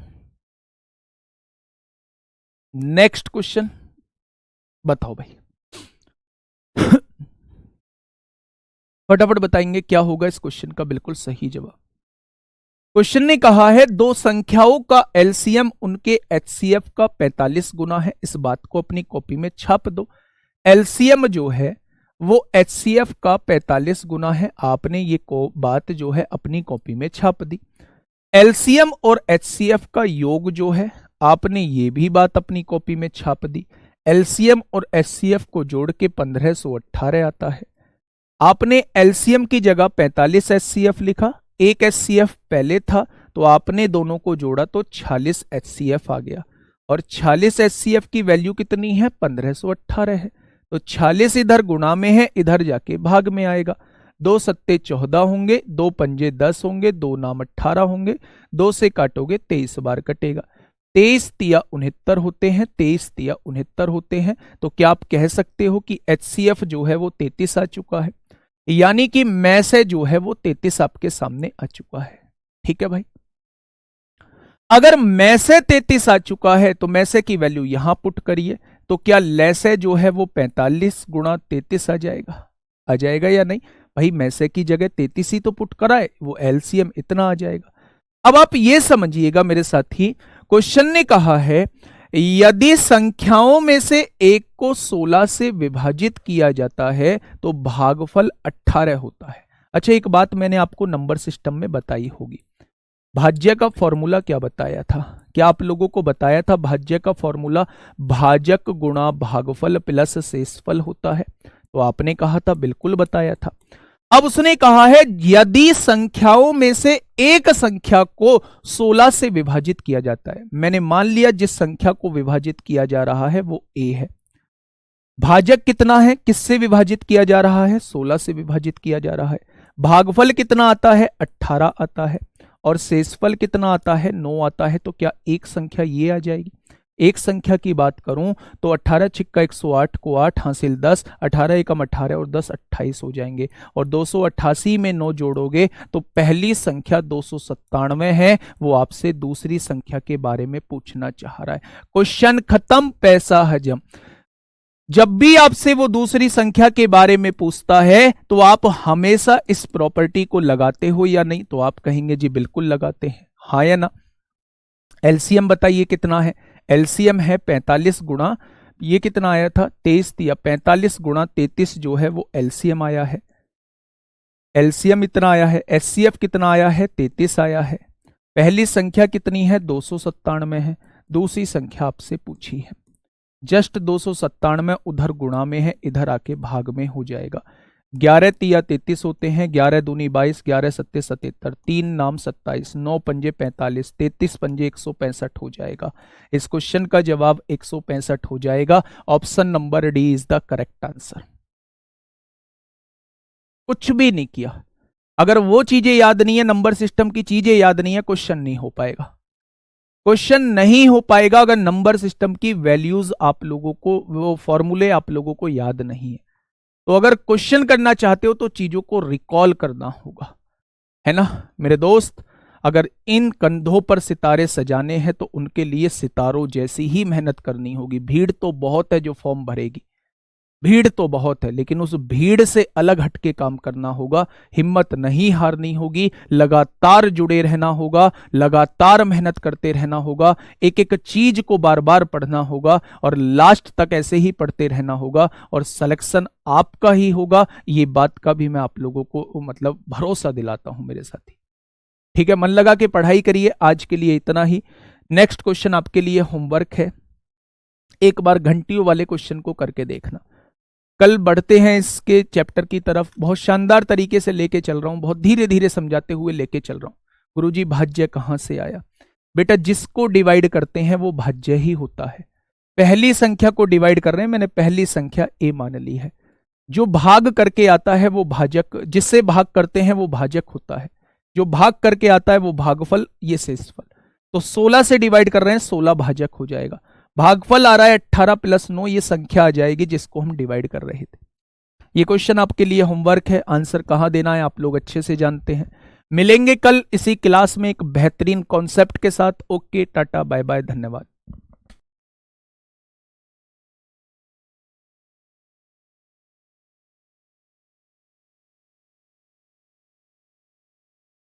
नेक्स्ट क्वेश्चन बताओ भाई, फटाफट बताएंगे क्या होगा इस क्वेश्चन का बिल्कुल सही जवाब। क्वेश्चन ने कहा है दो संख्याओं का एलसीएम उनके एचसीएफ का 45 गुना है। इस बात को अपनी कॉपी में छाप दो। एलसीएम जो है वो एचसीएफ का 45 गुना है, आपने ये बात जो है अपनी कॉपी में छाप दी। एलसीएम और एचसीएफ का योग जो है, आपने ये भी बात अपनी कॉपी में छाप दी। एलसीएम और एचसीएफ को जोड़ के 1518 आता है। आपने एलसीएम की जगह 45 एचसीएफ लिखा, एक एचसीएफ पहले था तो आपने दोनों को जोड़ा तो 46 एचसीएफ आ गया, और 46 एचसीएफ की वैल्यू कितनी है? 1518 है। तो 46 इधर गुणा में है, इधर जाके भाग में आएगा। 2 सत्ते 14 होंगे, 2 पंजे 10 होंगे, 2 नाम 18 होंगे, 2 से काटोगे 23 बार कटेगा। 23 तिया 69 होते हैं, 23 तिया 69 होते हैं। तो क्या आप कह सकते हो कि एचसीएफ जो है वो 33 आ चुका है? यानी कि में से जो है वो 33 आपके सामने आ चुका है। ठीक है भाई, अगर में से 33 आ चुका है तो में से की वैल्यू यहां पुट करिए, तो क्या ले से जो है वो 45 गुणा 33 आ जाएगा? आ जाएगा या नहीं भाई? में से की जगह 33 ही तो पुट कराए, वो एलसीएम इतना आ जाएगा। अब आप ये समझिएगा मेरे साथी, क्वेश्चन ने कहा है यदि संख्याओं में से एक को 16 से विभाजित किया जाता है तो भागफल 18 होता है। अच्छा, एक बात मैंने आपको नंबर सिस्टम में बताई होगी, भाज्य का फॉर्मूला क्या बताया था? क्या आप लोगों को बताया था भाज्य का फॉर्मूला भाजक गुणा भागफल प्लस शेषफल होता है? तो आपने कहा था बिल्कुल बताया था। अब उसने कहा है यदि संख्याओं में से एक संख्या को 16 से विभाजित किया जाता है, मैंने मान लिया जिस संख्या को विभाजित किया जा रहा है वो ए है। भाजक कितना है, किससे विभाजित किया जा रहा है? 16 से विभाजित किया जा रहा है। भागफल कितना आता है? 18 आता है। और शेषफल कितना आता है? 9 आता है। तो क्या एक संख्या ये आ जाएगी? एक संख्या की बात करूं तो 18 छिक्का 108 को 8 हासिल 10, 18 एकम 18 और 10 28 हो जाएंगे। और 288 में 9 जोड़ोगे तो पहली संख्या 297 है। वो आपसे दूसरी संख्या के बारे में पूछना चाह रहा है। क्वेश्चन खत्म, पैसा हजम। जब भी आपसे वो दूसरी संख्या के बारे में पूछता है तो आप हमेशा इस प्रॉपर्टी को लगाते हो या नहीं? तो आप कहेंगे जी बिल्कुल लगाते हैं, हाँ या ना? एलसीएम बताइए कितना है? एलसीएम है 45 गुणा, ये कितना आया था? 23 दिया, 45 गुणा 33 जो है वो एलसीएम आया है। एलसीएम इतना आया है। एचसीएफ कितना आया है? 33 आया है। पहली संख्या कितनी है? 297 है। दूसरी संख्या आपसे पूछी है, जस्ट 297 उधर गुणा में है, इधर आके भाग में हो जाएगा। 11 तिया 33 होते हैं, 11 दूनी 22, 11 सत्ते 77, 3 नाम 27, 9 पंजे 45, 33 पंजे 165 हो जाएगा। इस क्वेश्चन का जवाब 165 हो जाएगा। Option number D is the correct answer. कुछ भी नहीं किया, अगर वो चीजें याद नहीं है, नंबर सिस्टम की चीजें याद नहीं है, क्वेश्चन नहीं हो पाएगा। क्वेश्चन नहीं हो पाएगा अगर नंबर सिस्टम की वैल्यूज आप लोगों को, वो फॉर्मूले आप लोगों को याद नहीं है। तो अगर क्वेश्चन करना चाहते हो तो चीजों को रिकॉल करना होगा, है ना मेरे दोस्त? अगर इन कंधों पर सितारे सजाने हैं तो उनके लिए सितारों जैसी ही मेहनत करनी होगी। भीड़ तो बहुत है जो फॉर्म भरेगी, भीड़ तो बहुत है, लेकिन उस भीड़ से अलग हटके काम करना होगा। हिम्मत नहीं हारनी होगी, लगातार जुड़े रहना होगा, लगातार मेहनत करते रहना होगा, एक एक चीज को बार बार पढ़ना होगा और लास्ट तक ऐसे ही पढ़ते रहना होगा और सिलेक्शन आपका ही होगा। ये बात का भी मैं आप लोगों को मतलब भरोसा दिलाता हूं मेरे साथी। ठीक है, मन लगा के पढ़ाई करिए। आज के लिए इतना ही। नेक्स्ट क्वेश्चन आपके लिए होमवर्क है, एक बार घंटियों वाले क्वेश्चन को करके देखना। कल बढ़ते हैं इसके चैप्टर की तरफ। बहुत शानदार तरीके से लेके चल रहा हूं, बहुत धीरे धीरे समझाते हुए लेके चल रहा हूं। गुरुजी भाज्य कहां से आया? बेटा जिसको डिवाइड करते हैं वो भाज्य ही होता है। पहली संख्या को डिवाइड कर रहे हैं, मैंने पहली संख्या ए मान ली है। जो भाग करके आता है वो भाजक, जिससे भाग करते हैं वो भाजक होता है। जो भाग करके आता है वो भागफल, ये शेषफल। तो 16 से डिवाइड कर रहे हैं, 16 भाजक हो जाएगा। भागफल आ रहा है 18 प्लस 9, ये संख्या आ जाएगी जिसको हम डिवाइड कर रहे थे। ये क्वेश्चन आपके लिए होमवर्क है, आंसर कहां देना है आप लोग अच्छे से जानते हैं। मिलेंगे कल इसी क्लास में एक बेहतरीन कॉन्सेप्ट के साथ। ओके, टाटा, बाय बाय, धन्यवाद।